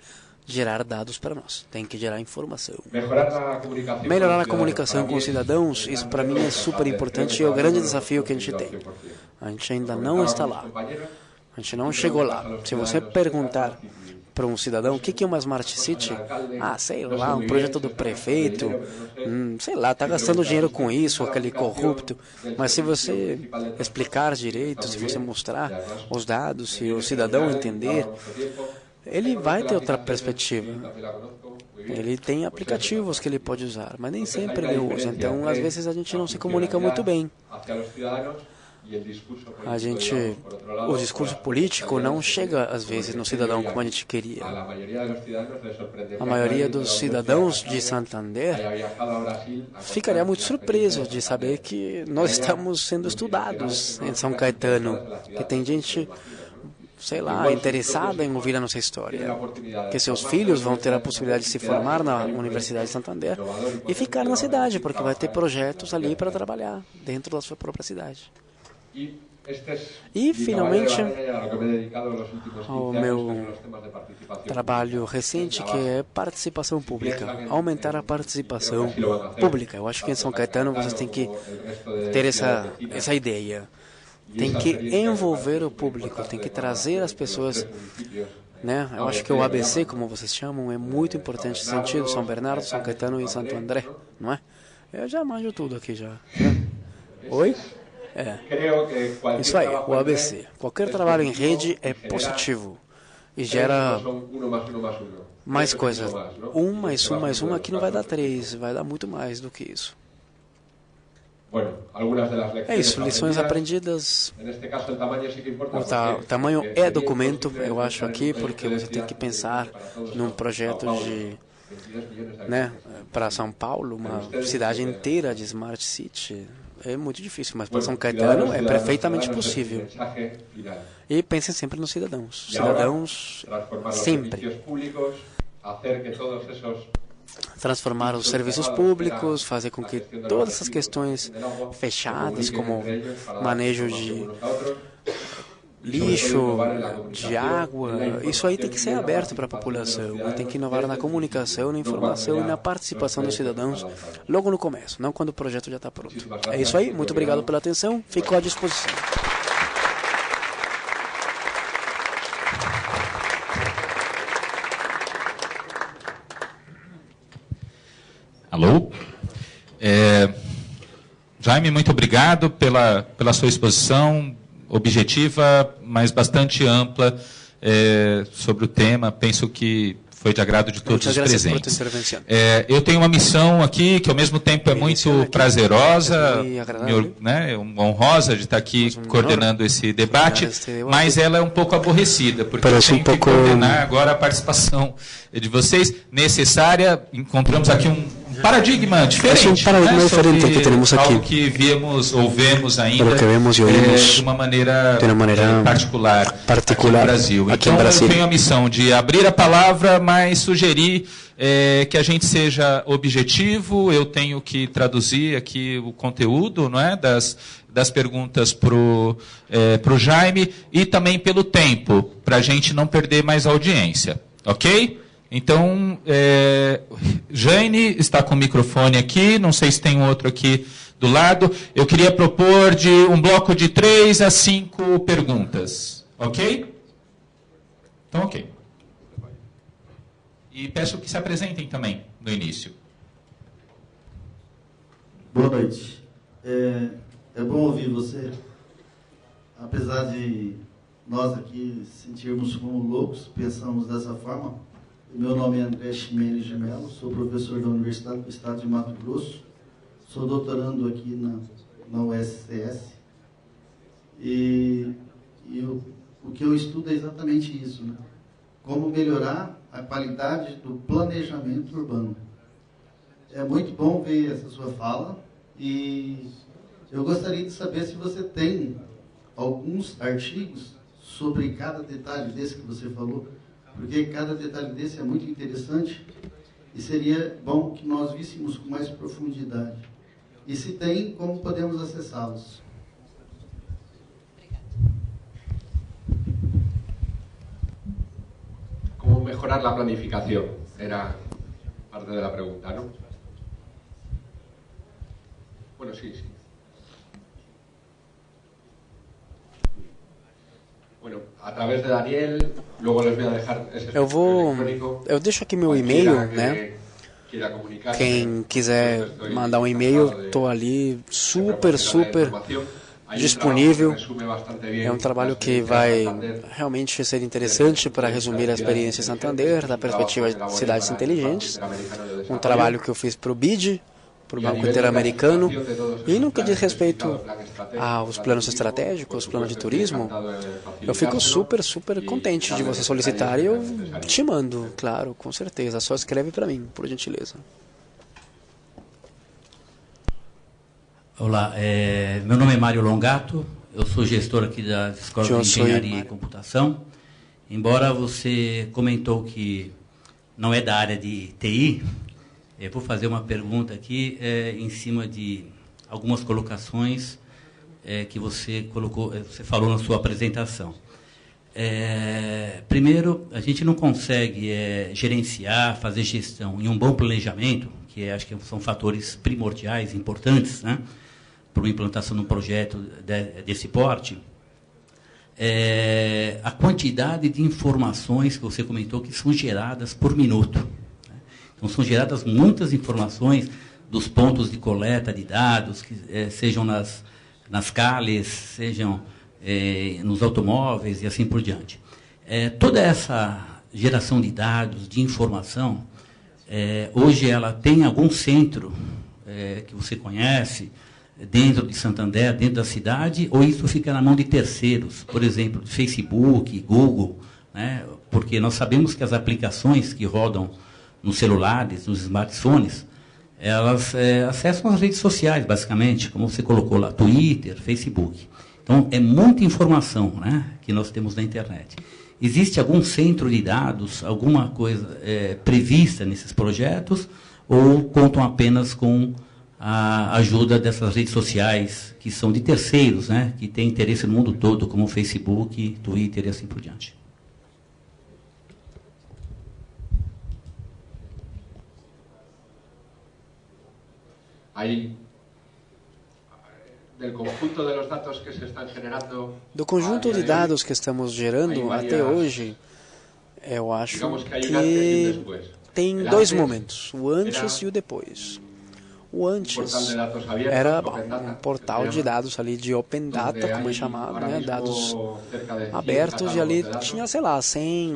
gerar dados para nós, tem que gerar informação. Melhorar a comunicação com os cidadãos, isso para mim é super importante e é o grande desafio que a gente tem. A gente ainda não está lá, a gente não chegou lá. Se você perguntar para um cidadão o que é uma Smart City, sei lá, um projeto do prefeito, sei lá, está gastando dinheiro com isso, aquele corrupto. Mas se você explicar direito, se você mostrar os dados, se o cidadão entender, ele vai ter outra perspectiva. Ele tem aplicativos que ele pode usar, mas nem sempre ele usa. Então, às vezes, a gente não se comunica muito bem. O discurso político não chega, às vezes, no cidadão como a gente queria. A maioria dos cidadãos de Santander ficaria muito surpreso de saber que nós estamos sendo estudados em São Caetano, que tem gente, sei lá, interessada em ouvir a nossa história, que seus filhos vão ter a possibilidade de se formar na Universidade de Santander e ficar na cidade, porque vai ter projetos ali para trabalhar dentro da sua própria cidade. E, finalmente, o meu trabalho recente, que é participação pública, aumentar a participação pública. Eu acho que em São Caetano vocês têm que ter essa ideia. Tem que envolver o público, tem que trazer as pessoas, né? Eu acho que o ABC, como vocês chamam, é muito importante nesse sentido. São Bernardo, São Caetano e Santo André, não é? Eu já manjo tudo aqui já. Oi? Isso aí, o ABC. Qualquer trabalho em rede é positivo e gera mais coisa. 1 mais 1 mais 1 aqui não vai dar 3, vai dar muito mais do que isso. É isso, lições aprendidas. O tamanho é documento, eu acho aqui, porque você tem que pensar num projeto para São Paulo, uma cidade inteira de Smart City. É muito difícil, mas para São Caetano é perfeitamente possível. E pensem sempre nos cidadãos. Cidadãos sempre. Transformar os serviços públicos, fazer com que todas essas questões fechadas, como manejo de lixo, de água, isso aí tem que ser aberto para a população. Tem que inovar na comunicação, na informação e na participação dos cidadãos logo no começo, não quando o projeto já está pronto. É isso aí, muito obrigado pela atenção, fico à disposição. Alô? Jaime, muito obrigado pela sua exposição objetiva, mas bastante ampla sobre o tema. Penso que foi de agrado de todos os presentes. Eu tenho uma missão aqui que, ao mesmo tempo, é muito prazerosa, honrosa de estar aqui coordenando esse debate, mas ela é um pouco aborrecida, porque eu tenho que coordenar agora a participação de vocês, necessária. Encontramos aqui um paradigma diferente, sobre que temos aqui. Algo que vemos ainda de uma maneira particular aqui no Brasil. Então, eu tenho a missão de abrir a palavra, mas sugerir que a gente seja objetivo. Eu tenho que traduzir aqui o conteúdo, não é, das perguntas para o Jaime, e também pelo tempo, para a gente não perder mais audiência. Ok? Então, Jane está com o microfone aqui, não sei se tem outro aqui do lado. Eu queria propor um bloco de 3 a 5 perguntas. Ok? Então, ok. E peço que se apresentem também no início. Boa noite. É bom ouvir você. Apesar de nós aqui sentirmos como loucos, pensamos dessa forma. Meu nome é André Ximenes de Mello, sou professor da Universidade do Estado de Mato Grosso, sou doutorando aqui na USCS e o que eu estudo é exatamente isso, né? Como melhorar a qualidade do planejamento urbano. É muito bom ver essa sua fala e eu gostaria de saber se você tem alguns artigos sobre cada detalhe desse que você falou, porque cada detalhe desse é muito interessante e seria bom que nós víssemos com mais profundidade. E se tem, como podemos acessá-los? Como mejorar la planificación? Era parte de la pregunta, ¿no? Bueno, sí. Bueno, através de Daniel, luego les voy a dejar esse Eu deixo aqui meu e-mail, né? Quem quiser mandar um e-mail, estou ali super disponível. É um trabalho que vai realmente ser interessante para resumir a experiência em Santander, da perspectiva de cidades inteligentes. Um trabalho que eu fiz para o BID, para o Banco Interamericano, e no que diz respeito aos planos estratégicos, plano de turismo, eu fico super contente de você solicitar e eu te mando, claro, com certeza. Só escreve para mim, por gentileza. Olá, meu nome é Mário Longato, eu sou gestor aqui da Escola de Engenharia e Computação. Embora você comentou que não é da área de TI, eu vou fazer uma pergunta aqui em cima de algumas colocações que você falou na sua apresentação. Primeiro, a gente não consegue gerenciar, fazer gestão em um bom planejamento, que acho que são fatores primordiais, importantes, né, para a implantação de um projeto desse porte. A quantidade de informações que você comentou que são geradas por minuto. Né? Então, são geradas muitas informações dos pontos de coleta de dados, que sejam nas calles, sejam nos automóveis e assim por diante. Toda essa geração de dados, de informação, hoje ela tem algum centro que você conhece, dentro de Santander, dentro da cidade, ou isso fica na mão de terceiros, por exemplo, Facebook, Google, né? Porque nós sabemos que as aplicações que rodam nos celulares, nos smartphones, elas acessam as redes sociais, basicamente, como você colocou lá, Twitter, Facebook. Então, é muita informação, né, que nós temos na internet. Existe algum centro de dados, alguma coisa prevista nesses projetos, ou contam apenas com a ajuda dessas redes sociais, que são de terceiros, né, que têm interesse no mundo todo, como Facebook, Twitter e assim por diante? Aí, do conjunto de dados que estamos gerando até hoje, eu acho que tem dois momentos, o antes e o depois. O antes era um portal de dados ali de Open Data, como é chamado, né? Dados abertos, e ali tinha, sei lá, 100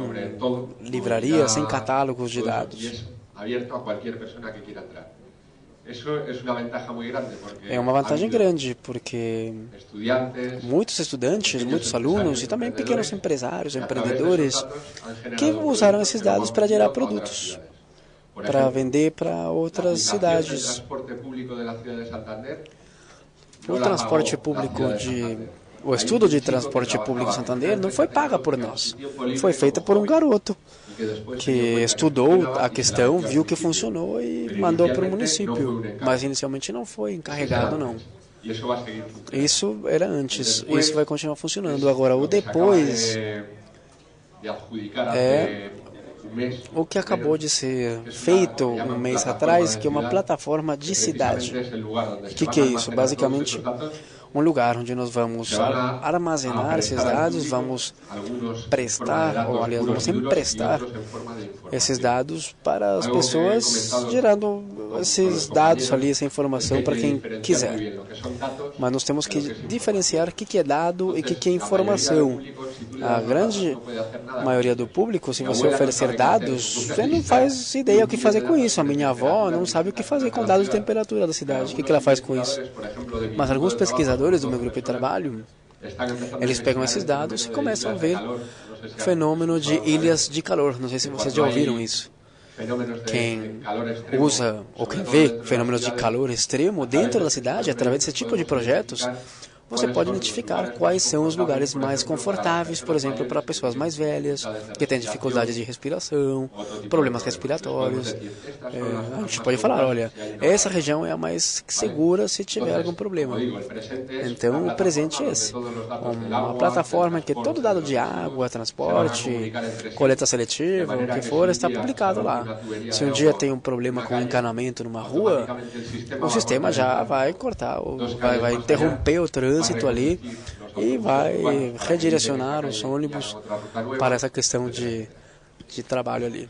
livrarias, 100 catálogos de dados. É uma vantagem grande, porque muitos estudantes, muitos alunos e também pequenos empresários, empreendedores, que usaram esses dados para gerar produtos, para vender para outras cidades. O transporte público o estudo de transporte público em Santander não foi paga por nós, foi feita por um garoto que estudou a questão, viu que funcionou e mandou para o município, mas inicialmente não foi encarregado, não. Isso era antes, isso vai continuar funcionando. Agora, o depois é o que acabou de ser feito um mês atrás, que é uma plataforma de cidade. O que é isso? Basicamente, um lugar onde nós vamos armazenar esses dados, vamos prestar, ou aliás, vamos emprestar esses dados para as pessoas, gerando esses dados ali, essa informação para quem quiser. Mas nós temos que diferenciar o que é dado e o que é informação. A grande maioria do público, se você oferecer dados, você não faz ideia o que fazer com isso. A minha avó não sabe o que fazer com dados de temperatura da cidade. O que ela faz com isso? Mas alguns pesquisadores do meu grupo de trabalho, eles pegam esses dados e começam a ver o fenômeno de ilhas de calor. Não sei se vocês já ouviram isso. Quem usa ou quem vê fenômenos de calor extremo dentro da cidade, através desse tipo de projetos, você pode identificar quais são os lugares mais confortáveis, por exemplo, para pessoas mais velhas, que têm dificuldades de respiração, problemas respiratórios. A gente pode falar, olha, essa região é a mais segura se tiver algum problema. Então, o presente é esse. Uma plataforma que todo dado de água, transporte, coleta seletiva, o que for, está publicado lá. Se um dia tem um problema com encanamento numa rua, o sistema já vai cortar, vai interromper o trânsito ali e vai redirecionar os ônibus para essa questão de trabalho ali.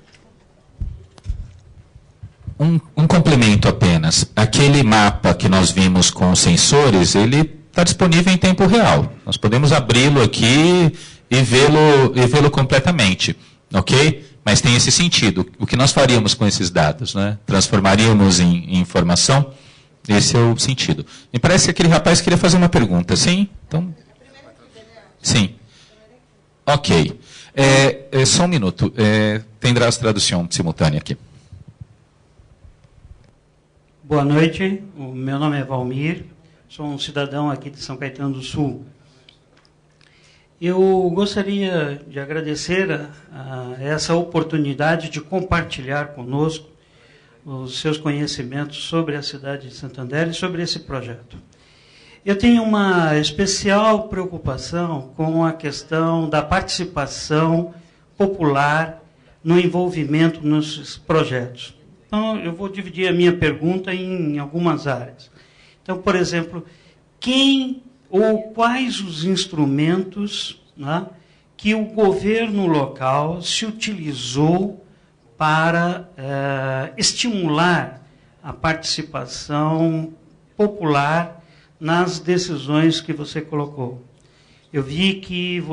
Um complemento apenas. Aquele mapa que nós vimos com os sensores, ele está disponível em tempo real. Nós podemos abri-lo aqui e vê-lo completamente, ok? Mas tem esse sentido. O que nós faríamos com esses dados, né? Transformaríamos em informação? Esse é o sentido. Me parece que aquele rapaz queria fazer uma pergunta, sim? Então, sim. Ok. Só um minuto. Tendrá a tradução simultânea aqui. Boa noite. O meu nome é Valmir. Sou um cidadão aqui de São Caetano do Sul. Eu gostaria de agradecer a essa oportunidade de compartilhar conosco os seus conhecimentos sobre a cidade de Santander e sobre esse projeto. Eu tenho uma especial preocupação com a questão da participação popular no envolvimento nos projetos. Então, eu vou dividir a minha pergunta em algumas áreas. Então, por exemplo, quem ou quais os instrumentos, né, que o governo local se utilizou para estimular a participação popular nas decisões que você colocou. Eu vi que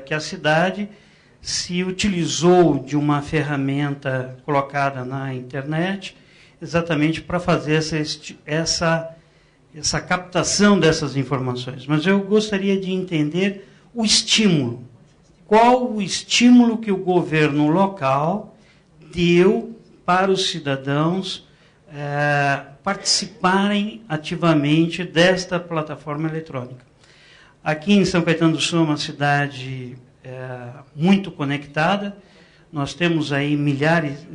que a cidade se utilizou de uma ferramenta colocada na internet exatamente para fazer essa captação dessas informações. Mas eu gostaria de entender o estímulo. Qual o estímulo que o governo local deu para os cidadãos participarem ativamente desta plataforma eletrônica? Aqui em São Caetano do Sul é uma cidade muito conectada. Nós temos aí milhares,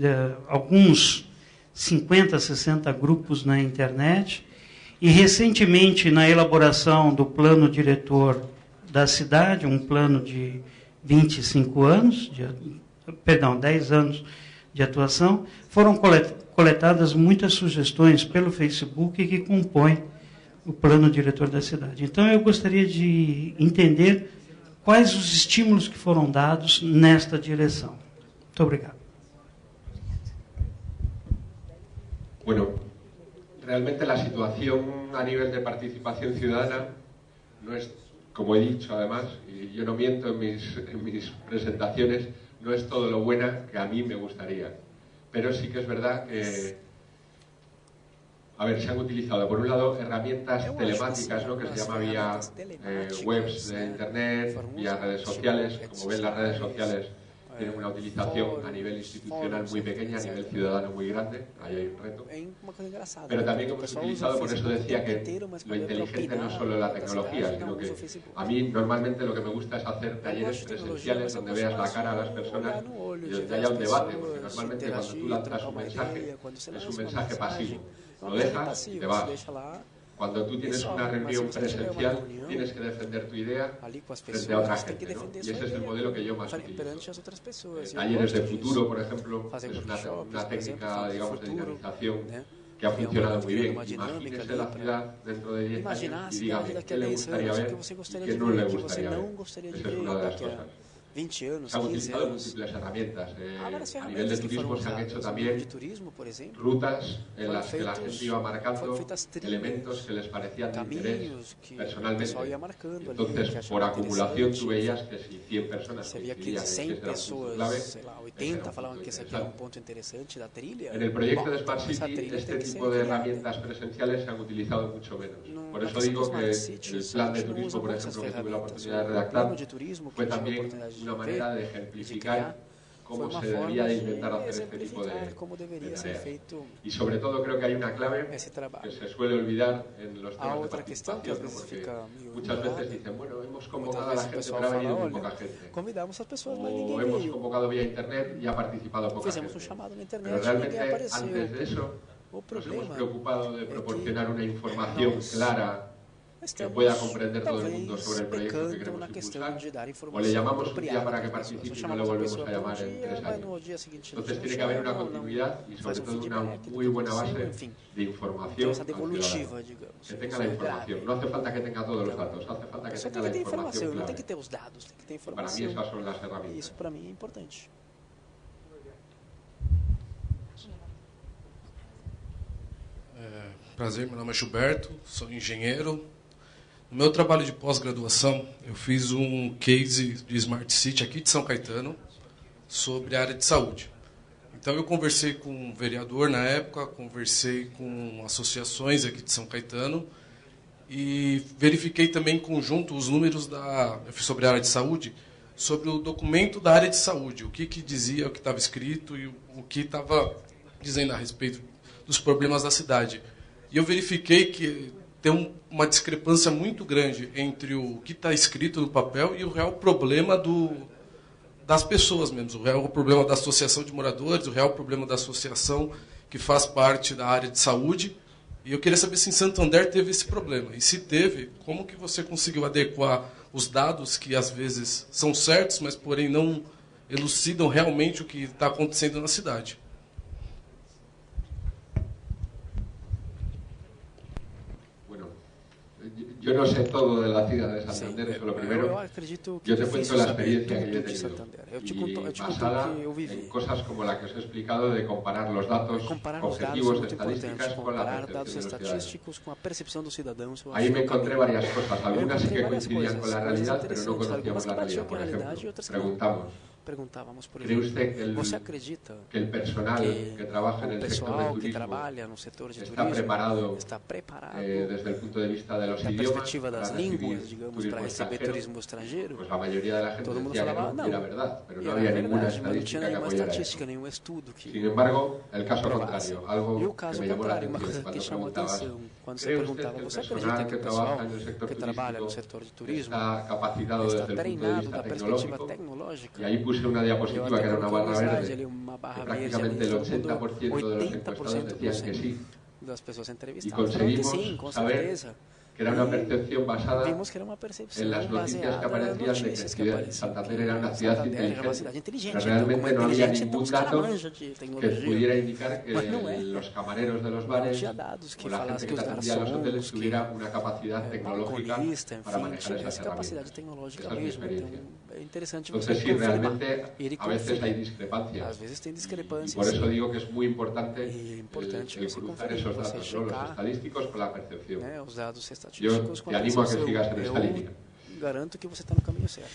alguns 50, 60 grupos na internet. E recentemente, na elaboração do plano diretor da cidade, um plano de 25 anos, 10 anos de atuação, foram coletadas muitas sugestões pelo Facebook que compõem o plano diretor da cidade. Então, eu gostaria de entender quais os estímulos que foram dados nesta direção. Muito obrigado. Bueno, realmente la situación a nivel de participación ciudadana no es, como he dicho además, y yo no miento en mis presentaciones, no es todo lo buena que a mí me gustaría. Pero sí que es verdad que, a ver, se han utilizado por un lado herramientas telemáticas, ¿no?, que se llama vía webs de internet, vía redes sociales. Como ven, las redes sociales tienen una utilización a nivel institucional muy pequeña, a nivel ciudadano muy grande, ahí hay un reto. Pero también hemos utilizado, por eso decía que lo inteligente no es solo la tecnología, sino que a mí normalmente lo que me gusta es hacer talleres presenciales donde veas la cara a las personas y donde haya un debate, porque normalmente cuando tú lanzas un mensaje, es un mensaje pasivo, lo dejas y te vas. Cuando tú tienes una reunión presencial, tienes que defender tu idea frente a otra gente, ¿no? Y ese es el modelo que yo más utilizo. Talleres de futuro, por ejemplo, es una técnica, digamos, de dinamización que ha funcionado muy bien. Imagínese la ciudad dentro de 10 años y dígame qué le gustaría ver y qué no le gustaría ver. Esa es una de las cosas. Se han utilizado múltiples herramientas. A nivel de turismo se han hecho también rutas en las que la gente iba marcando elementos que les parecían de interés personalmente. Entonces, por acumulación tú veías que si 100 personas coincidían en que ese era un punto clave, en el proyecto de Smart City, este tipo de herramientas presenciales se han utilizado mucho menos. Por eso digo que el plan de turismo, por ejemplo, que tuve la oportunidad de redactar, fue también una manera de ejemplificar cómo se debía de intentar hacer este tipo de tareas. Y sobre todo creo que hay una clave que se suele olvidar en los temas de participación, ¿no? Porque muchas veces dicen, bueno, hemos convocado a la gente, pero ha venido muy poca gente. O hemos convocado vía internet y ha participado poca gente. Pero realmente antes de eso nos hemos preocupado de proporcionar una información clara que pueda comprender todo el mundo sobre el proyecto que queremos impulsar, o le llamamos un día para que participe y no le volvemos a llamar en 3 años. Entonces tiene que haber una continuidad y sobre todo una muy buena base de información al ciudadano. Que tenga la información. No hace falta que tenga todos los datos, hace falta que tenga la información clave. Para mí esas son las herramientas. Isso para mim é importante. Prazer, meu nome é Gilberto, sou engenheiro. No meu trabalho de pós-graduação, eu fiz um case de Smart City aqui de São Caetano sobre a área de saúde. Então eu conversei com um vereador na época, conversei com associações aqui de São Caetano e verifiquei também em conjunto os números sobre a área de saúde, sobre o documento da área de saúde, o que dizia, o que estava escrito e o que estava dizendo a respeito dos problemas da cidade. E eu verifiquei que tem uma discrepância muito grande entre o que está escrito no papel e o real problema das pessoas mesmo, o real problema da associação de moradores, o real problema da associação que faz parte da área de saúde. E eu queria saber se em Santander teve esse problema. E se teve, como que você conseguiu adequar os dados que às vezes são certos, mas porém não elucidam realmente o que está acontecendo na cidade? Yo no sé todo de la ciudad de Santander, eso es lo primero. Yo te cuento la experiencia que yo he tenido, y basada en cosas como la que os he explicado de comparar los datos objetivos de estadísticas con la percepción de los ciudadanos. Ahí me encontré varias cosas, algunas sí que coincidían con la realidad, pero no conocíamos la realidad. Por ejemplo, preguntamos, ¿cree usted que el personal que trabaja en el sector del turismo está preparado desde el punto de vista de los idiomas para recibir turismo extranjero? Pues la mayoría de la gente decía que no, y era verdad, pero no había ninguna estadística que apoyara eso. Sin embargo, el caso contrario, algo que me llamó la atención cuando preguntabas, ¿cree usted que el personal que trabaja en el sector turístico está capacitado desde el punto de vista tecnológico? Y ahí puse una diapositiva que era una barra verde, que prácticamente el 80% de los encuestados decían que sí. Y conseguimos saber que era una percepción basada en las noticias que aparecían de que Santander era una ciudad inteligente. Pero realmente no había ningún dato que pudiera indicar que los camareros de los bares o la gente que atendía a los hoteles tuviera una capacidad tecnológica para manejar esas herramientas. Esa es mi experiencia. Entonces sí, realmente a veces hay discrepancias. Y por eso digo que es muy importante el cruzar esos datos, ¿no? Los estadísticos con la percepción. Yo te animo a que sigas en esta línea. Garanto que você está no caminho certo.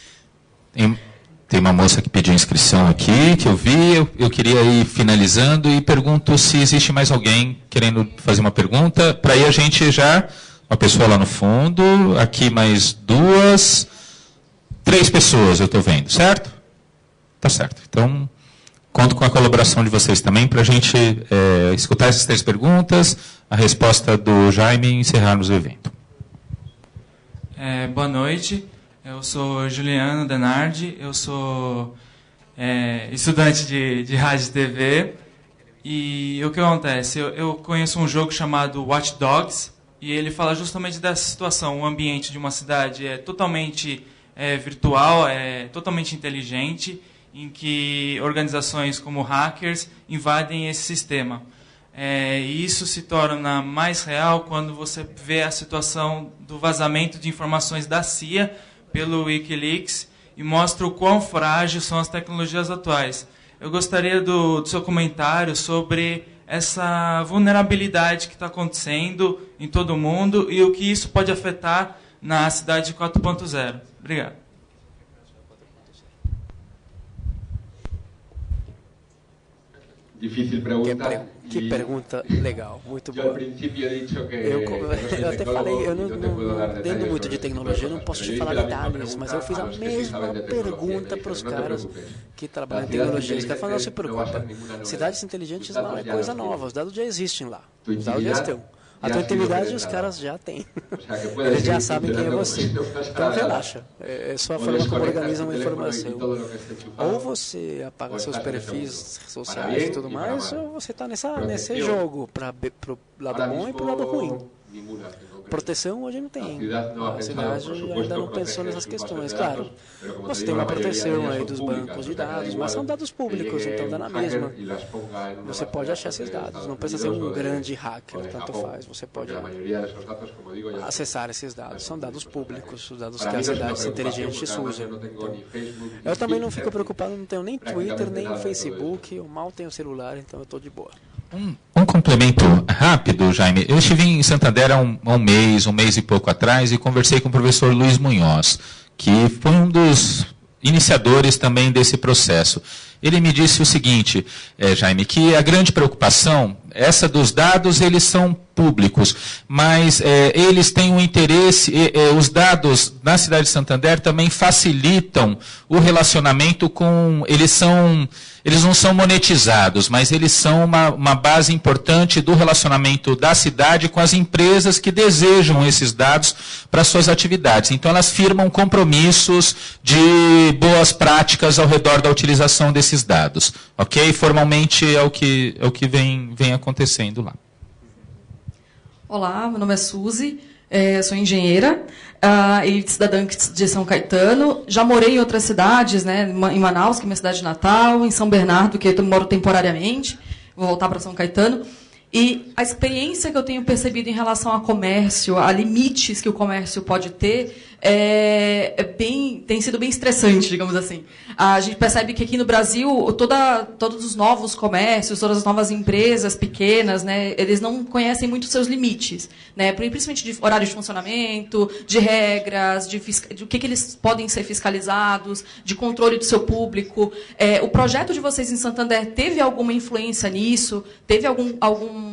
Tem uma moça que pediu inscrição aqui, que eu vi, eu queria ir finalizando e pergunto se existe mais alguém querendo fazer uma pergunta. Para aí a gente já, uma pessoa lá no fundo, aqui mais 2, 3 pessoas eu estou vendo, certo? Tá certo. Então, conto com a colaboração de vocês também para a gente escutar essas 3 perguntas, a resposta do Jaime e encerrarmos o evento. Boa noite, eu sou Juliano Denardi, eu sou estudante de rádio e TV, e o que acontece? Eu conheço um jogo chamado Watch Dogs, e ele fala justamente dessa situação, o ambiente de uma cidade é totalmente virtual, é totalmente inteligente, em que organizações como hackers invadem esse sistema. E isso se torna mais real quando você vê a situação do vazamento de informações da CIA pelo Wikileaks e mostra o quão frágeis são as tecnologias atuais. Eu gostaria do seu comentário sobre essa vulnerabilidade que está acontecendo em todo o mundo e o que isso pode afetar na cidade 4.0. Obrigado. Que pergunta legal, muito boa. Eu até falei, eu não entendo muito de tecnologia, não posso te falar detalhes, mas eu fiz a mesma pergunta para os caras que trabalham em tecnologia. Os caras falaram, não se preocupa, cidades inteligentes não é coisa nova, os dados já existem lá, os dados já estão. A tua intimidade os caras já têm. Eles já sabem quem é você. Então relaxa. É só a forma como organizam a informação. Ou você apaga seus perfis sociais e tudo mais, ou você está nesse jogo para o lado bom e para o lado ruim. Proteção hoje não tem. A cidade ainda não pensou nessas questões. Claro, você tem uma proteção aí dos bancos de dados, mas são dados públicos, então dá na mesma. Você pode achar esses dados, não precisa ser um grande hacker, tanto faz. Você pode acessar esses dados. São dados públicos, os dados que as cidades inteligentes usam. Então, eu também não fico preocupado, não tenho nem Twitter, nem Facebook, eu mal tenho celular, então eu estou de boa. Um complemento rápido, Jaime. Eu estive em Santander há um mês e pouco atrás, e conversei com o professor Luiz Munhoz, que foi um dos iniciadores também desse processo. Ele me disse o seguinte, Jaime, que a grande preocupação, essa dos dados, eles são públicos, mas eles têm um interesse, os dados na cidade de Santander também facilitam o relacionamento com, eles não são monetizados, mas eles são uma base importante do relacionamento da cidade com as empresas que desejam esses dados para suas atividades. Então elas firmam compromissos de boas práticas ao redor da utilização desses dados. Ok? Formalmente é o que vem acontecendo lá. Olá, meu nome é Suzy, sou engenheira e cidadã de São Caetano. Já morei em outras cidades, né, em Manaus, que é minha cidade natal, em São Bernardo, que eu moro temporariamente, vou voltar para São Caetano. E a experiência que eu tenho percebido em relação ao comércio, a limites que o comércio pode ter, tem sido bem estressante, digamos assim. A gente percebe que aqui no Brasil, todos os novos comércios, todas as novas empresas pequenas, né, eles não conhecem muito os seus limites, né, principalmente de horário de funcionamento, de regras, de o que eles podem ser fiscalizados, de controle do seu público. O projeto de vocês em Santander teve alguma influência nisso? Teve algum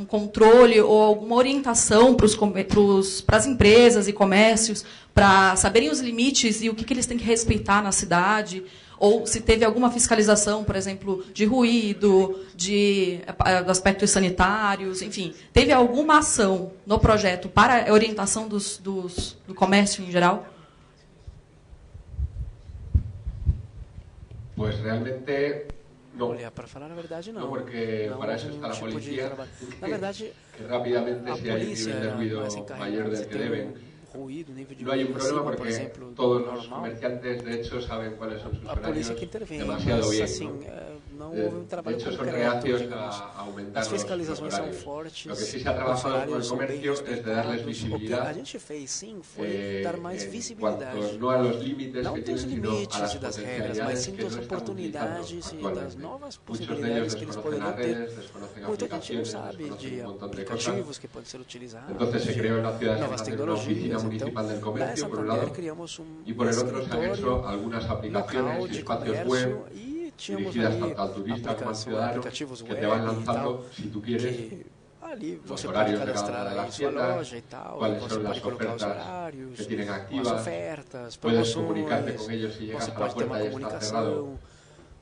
controle ou alguma orientação para as empresas e comércios para saberem os limites e o que eles têm que respeitar na cidade? Ou se teve alguma fiscalização, por exemplo, de ruído, de aspectos sanitários, enfim. Teve alguma ação no projeto para a orientação do comércio em geral? Pues realmente no. Olha, para falar a verdade, não. No, porque não, para isso está a policía, na verdade, que rapidamente, si hay un nivel de ruido mayor del que deben, ruído, nível de no hay un problema porque por exemplo, todos los comerciantes, de hecho, saben cuáles son sus horarios demasiado bien. Assim, não houve um trabalho de hecho, son concreto, reacios a aumentar as fiscalizações los são horarios. fortes, Lo que sí se ha trabajado con el comercio es de darles o que visibilidad. a gente fez, sim, foi dar mais visibilidade. No a los límites não que dos tienen, sino a limites las e das regras, potencialidades mas sim que das no están oportunidades utilizando e das novas possibilidades que eles poderiam ter. Muita gente não sabe de aplicativos que podem ser utilizados, Entonces se creó en la ciudad de novas Santander una oficina tecnologias. municipal del Então, lá em comercio, por un lado, Santander criamos y por el otro se han hecho algunas aplicaciones local y de espacios web comércio e tínhamos dirigidas ali tanto al turista como al ciudadano aplicativos que te van web e lanzando, tal, si tú quieres, que ali los você pode horarios de cadastrar cada una de aí las sua tiendas, loja e tal, cuáles você son pode las colocar os ofertas horários, que tienen as activas, ofertas, puedes promoções, comunicarte con ellos si llegas você a la pode ter uma puerta y está comunicação, cerrado,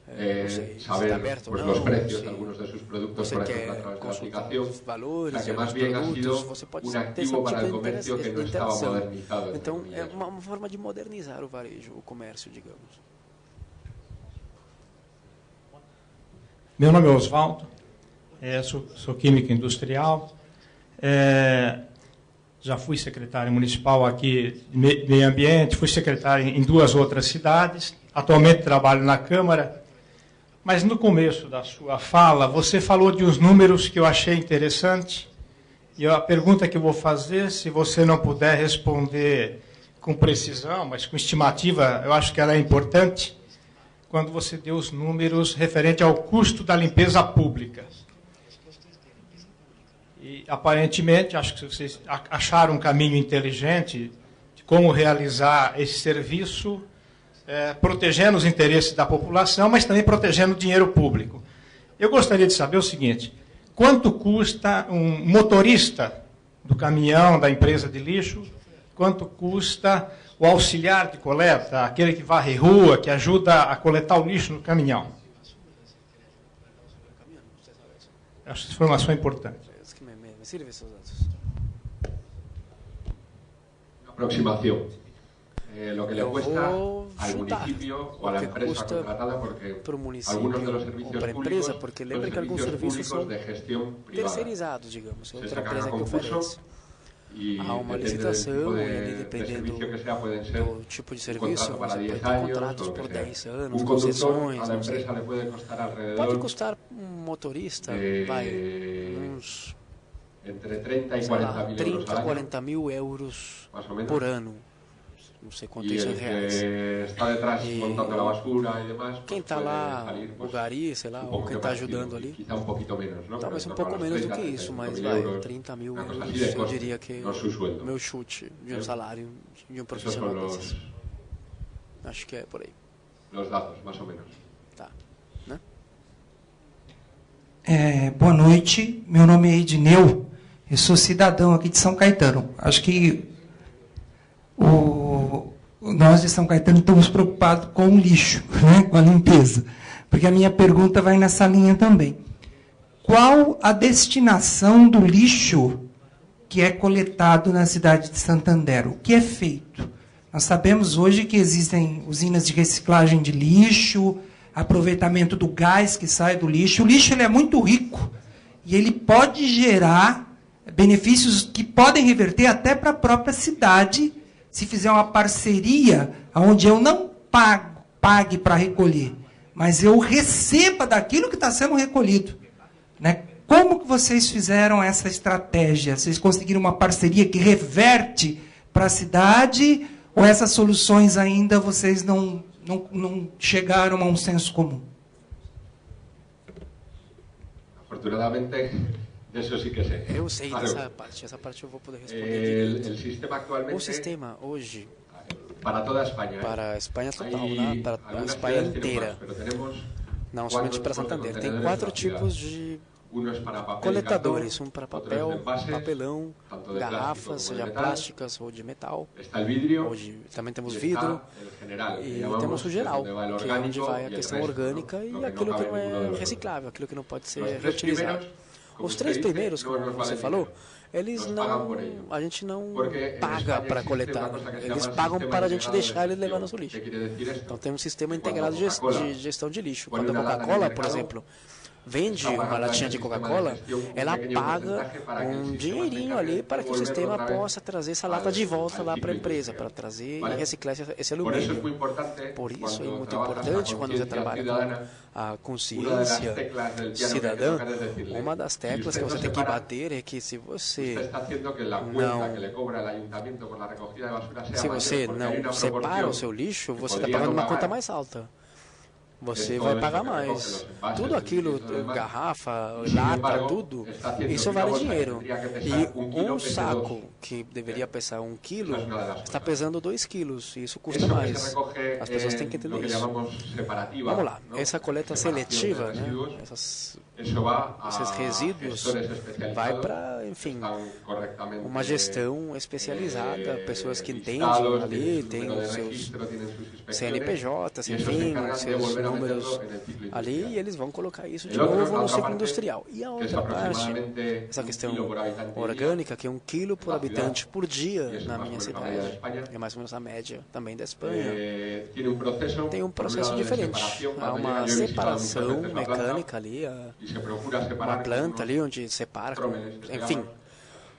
não sei, se saber está aberto pues, ou não, los precios se de algunos de sus productos, você por quer ejemplo, a través de la consultar aplicación. os valores O sea, que dos más bien ha produtos, sido você pode un ter esse activo para el tipo comercio que no estaba interação. modernizado. Então, é uma forma de modernizar o varejo, o comércio, digamos. Meu nome é Osvaldo, sou químico industrial, já fui secretário municipal aqui de meio ambiente, fui secretário em 2 outras cidades, atualmente trabalho na Câmara, mas no começo da sua fala você falou de uns números que eu achei interessante, e a pergunta que eu vou fazer, se você não puder responder com precisão, mas com estimativa, eu acho que ela é importante, quando você deu os números referente ao custo da limpeza pública. E, aparentemente, acho que vocês acharam um caminho inteligente de como realizar esse serviço, protegendo os interesses da população, mas também protegendo o dinheiro público. Eu gostaria de saber o seguinte, quanto custa um motorista do caminhão da empresa de lixo, quanto custa o auxiliar de coleta, aquele que varre rua, que ajuda a coletar o lixo no caminhão? Acho essa informação importante. Aproximación. Lo que le cuesta al municipio o a la empresa contratada, porque algunos de los servicios públicos son servicios públicos de gestión privada. Terceirizados, digamos. Se sacan a concurso y depende del tipo de servicio que sea, pueden ser un contrato para 10 años o lo que sea. Un conductor a la empresa le puede costar alrededor pode custar motorista, uns entre 30 y 40 mil euros al año. 40 mil euros por ano. Não sei quanto isso em reais. Está detrás montando la basura e demás. Quem está lá, o gari, sei lá, ou quem está ajudando ali. Quizá um pouquinho menos, não? Talvez um pouco menos do que isso, mas vai, 30 mil euros, eu diria que o meu chute de um salário de um profissional desses. Acho que é por aí. Os dados, mais ou menos. Tá. Né? Boa noite, meu nome é Edneu, eu sou cidadão aqui de São Caetano. Acho que nós de São Caetano estamos preocupados com o lixo, né, com a limpeza, porque a minha pergunta vai nessa linha também. Qual a destinação do lixo que é coletado na cidade de Santander? O que é feito? Nós sabemos hoje que existem usinas de reciclagem de lixo, aproveitamento do gás que sai do lixo. O lixo ele é muito rico e ele pode gerar benefícios que podem reverter até para a própria cidade, se fizer uma parceria onde eu não pague para recolher, mas eu receba daquilo que está sendo recolhido. Né? Como que vocês fizeram essa estratégia? Vocês conseguiram uma parceria que reverte para a cidade, ou essas soluções ainda vocês não chegaram a um senso comum? Afortunadamente, isso sim que sei. Eu sei dessa parte. Essa parte eu vou poder responder. O sistema hoje, para toda a Espanha, para a Espanha total, né? Para a Espanha inteira, não somente para Santander, tem 4 tipos de coletadores, um para papel, papelão, garrafas, seja plásticas ou de metal. Hoje também temos vidro e temos o geral, que é onde vai a questão orgânica e aquilo que não é reciclável, aquilo que não pode ser reutilizado. Os 3 primeiros, como você falou, eles não, a gente não paga para coletar, eles pagam para a gente deixar ele levar nosso lixo. Então tem um sistema integrado de gestão de lixo. Quando a Coca-Cola, por exemplo, vende uma latinha de Coca-Cola, ela paga um dinheirinho ali para que o sistema possa trazer essa lata de volta lá para a empresa, para trazer e reciclar esse alumínio. Por isso é muito importante quando você trabalha com a consciência cidadã, uma das teclas que você tem que bater é que se você não separa o seu lixo, você está pagando uma conta mais alta. Você vai pagar mais. Tudo aquilo, garrafa, lata, tudo, isso vale dinheiro. E um saco que deveria pesar 1 quilo, está pesando 2 quilos, e isso custa mais. As pessoas têm que entender isso. Vamos lá, essa coleta seletiva, né, esses resíduos, vai para, enfim, uma gestão especializada, pessoas que entendem ali, têm os seus CNPJs, enfim, os seus números ali, e eles vão colocar isso de novo no ciclo industrial. E a outra parte, essa questão orgânica, que é 1 quilo por habitante por dia na minha cidade, é mais ou menos a média também da Espanha, tem um processo diferente. Há uma separação mecânica ali, uma planta ali onde separa, enfim,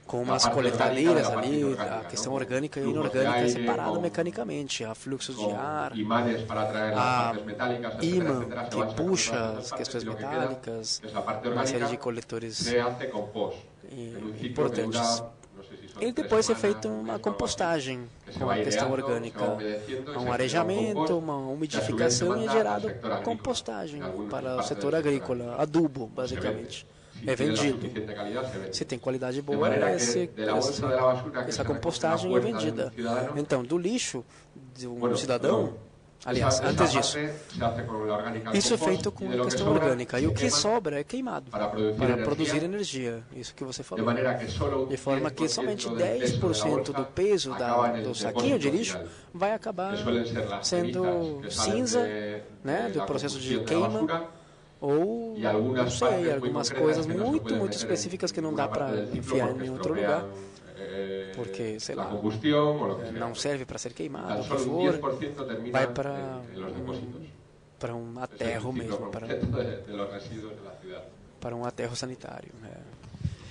com umas coletadeiras ali, a questão orgânica e inorgânica é separada mecanicamente, há fluxos de ar, há imã que puxa as questões metálicas, uma série de coletores importantes. E depois é feita uma compostagem com a questão orgânica, um arejamento, uma umidificação e é gerado compostagem para o setor agrícola, adubo, basicamente. É vendido. Se tem qualidade boa, essa compostagem é vendida. Então, do lixo de um cidadão, Aliás, antes disso, isso é feito com a questão orgânica. E o que sobra é queimado para produzir energia. Isso que você falou. De forma que somente 10% do peso do saquinho de lixo vai acabar sendo cinza, né, do processo de queima, ou, não sei, algumas coisas muito específicas que não dá para enfiar em nenhum outro lugar. Porque, sei lá, não serve para ser queimado, o que for, vai para um aterro mesmo, para um aterro sanitário,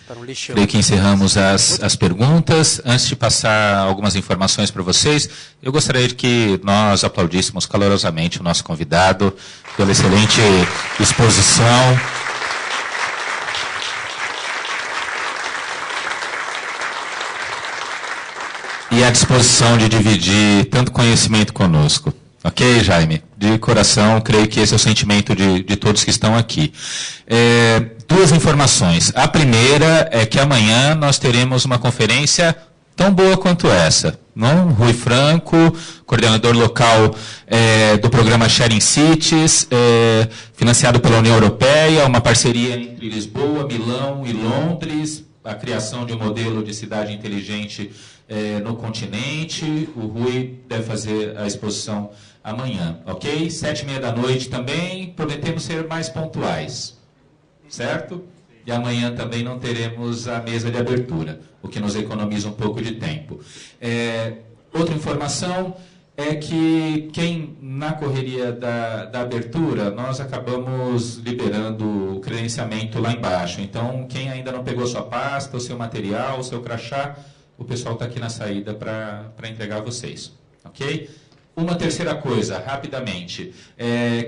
para um lixão. Creio que encerramos as perguntas. Antes de passar algumas informações para vocês, eu gostaria de que nós aplaudíssemos calorosamente o nosso convidado pela excelente exposição. E a disposição de dividir tanto conhecimento conosco. Ok, Jaime? De coração, creio que esse é o sentimento de todos que estão aqui. Duas informações. A primeira é que amanhã nós teremos uma conferência tão boa quanto essa. Não? Rui Franco, coordenador local do programa Sharing Cities, financiado pela União Europeia, uma parceria entre Lisboa, Milão e Londres, a criação de um modelo de cidade inteligente no continente. O Rui deve fazer a exposição amanhã, ok? 7h30 da noite também, prometemos ser mais pontuais, certo? E amanhã também não teremos a mesa de abertura, o que nos economiza um pouco de tempo. Outra informação é que na correria da abertura, nós acabamos liberando o credenciamento lá embaixo. Então, quem ainda não pegou sua pasta, o seu material, o seu crachá, o pessoal está aqui na saída para entregar a vocês. Ok? Uma terceira coisa, rapidamente.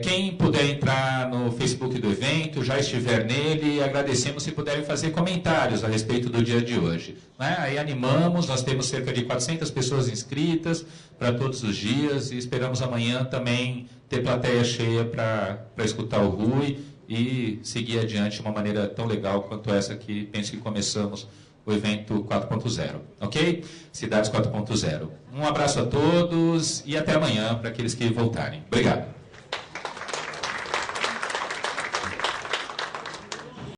Quem puder entrar no Facebook do evento, já estiver nele, agradecemos se puderem fazer comentários a respeito do dia de hoje. Né? Aí animamos, nós temos cerca de 400 pessoas inscritas para todos os dias e esperamos amanhã também ter plateia cheia para escutar o Rui e seguir adiante de uma maneira tão legal quanto essa que penso que começamos o evento 4.0, ok? Cidades 4.0. Um abraço a todos e até amanhã para aqueles que voltarem. Obrigado.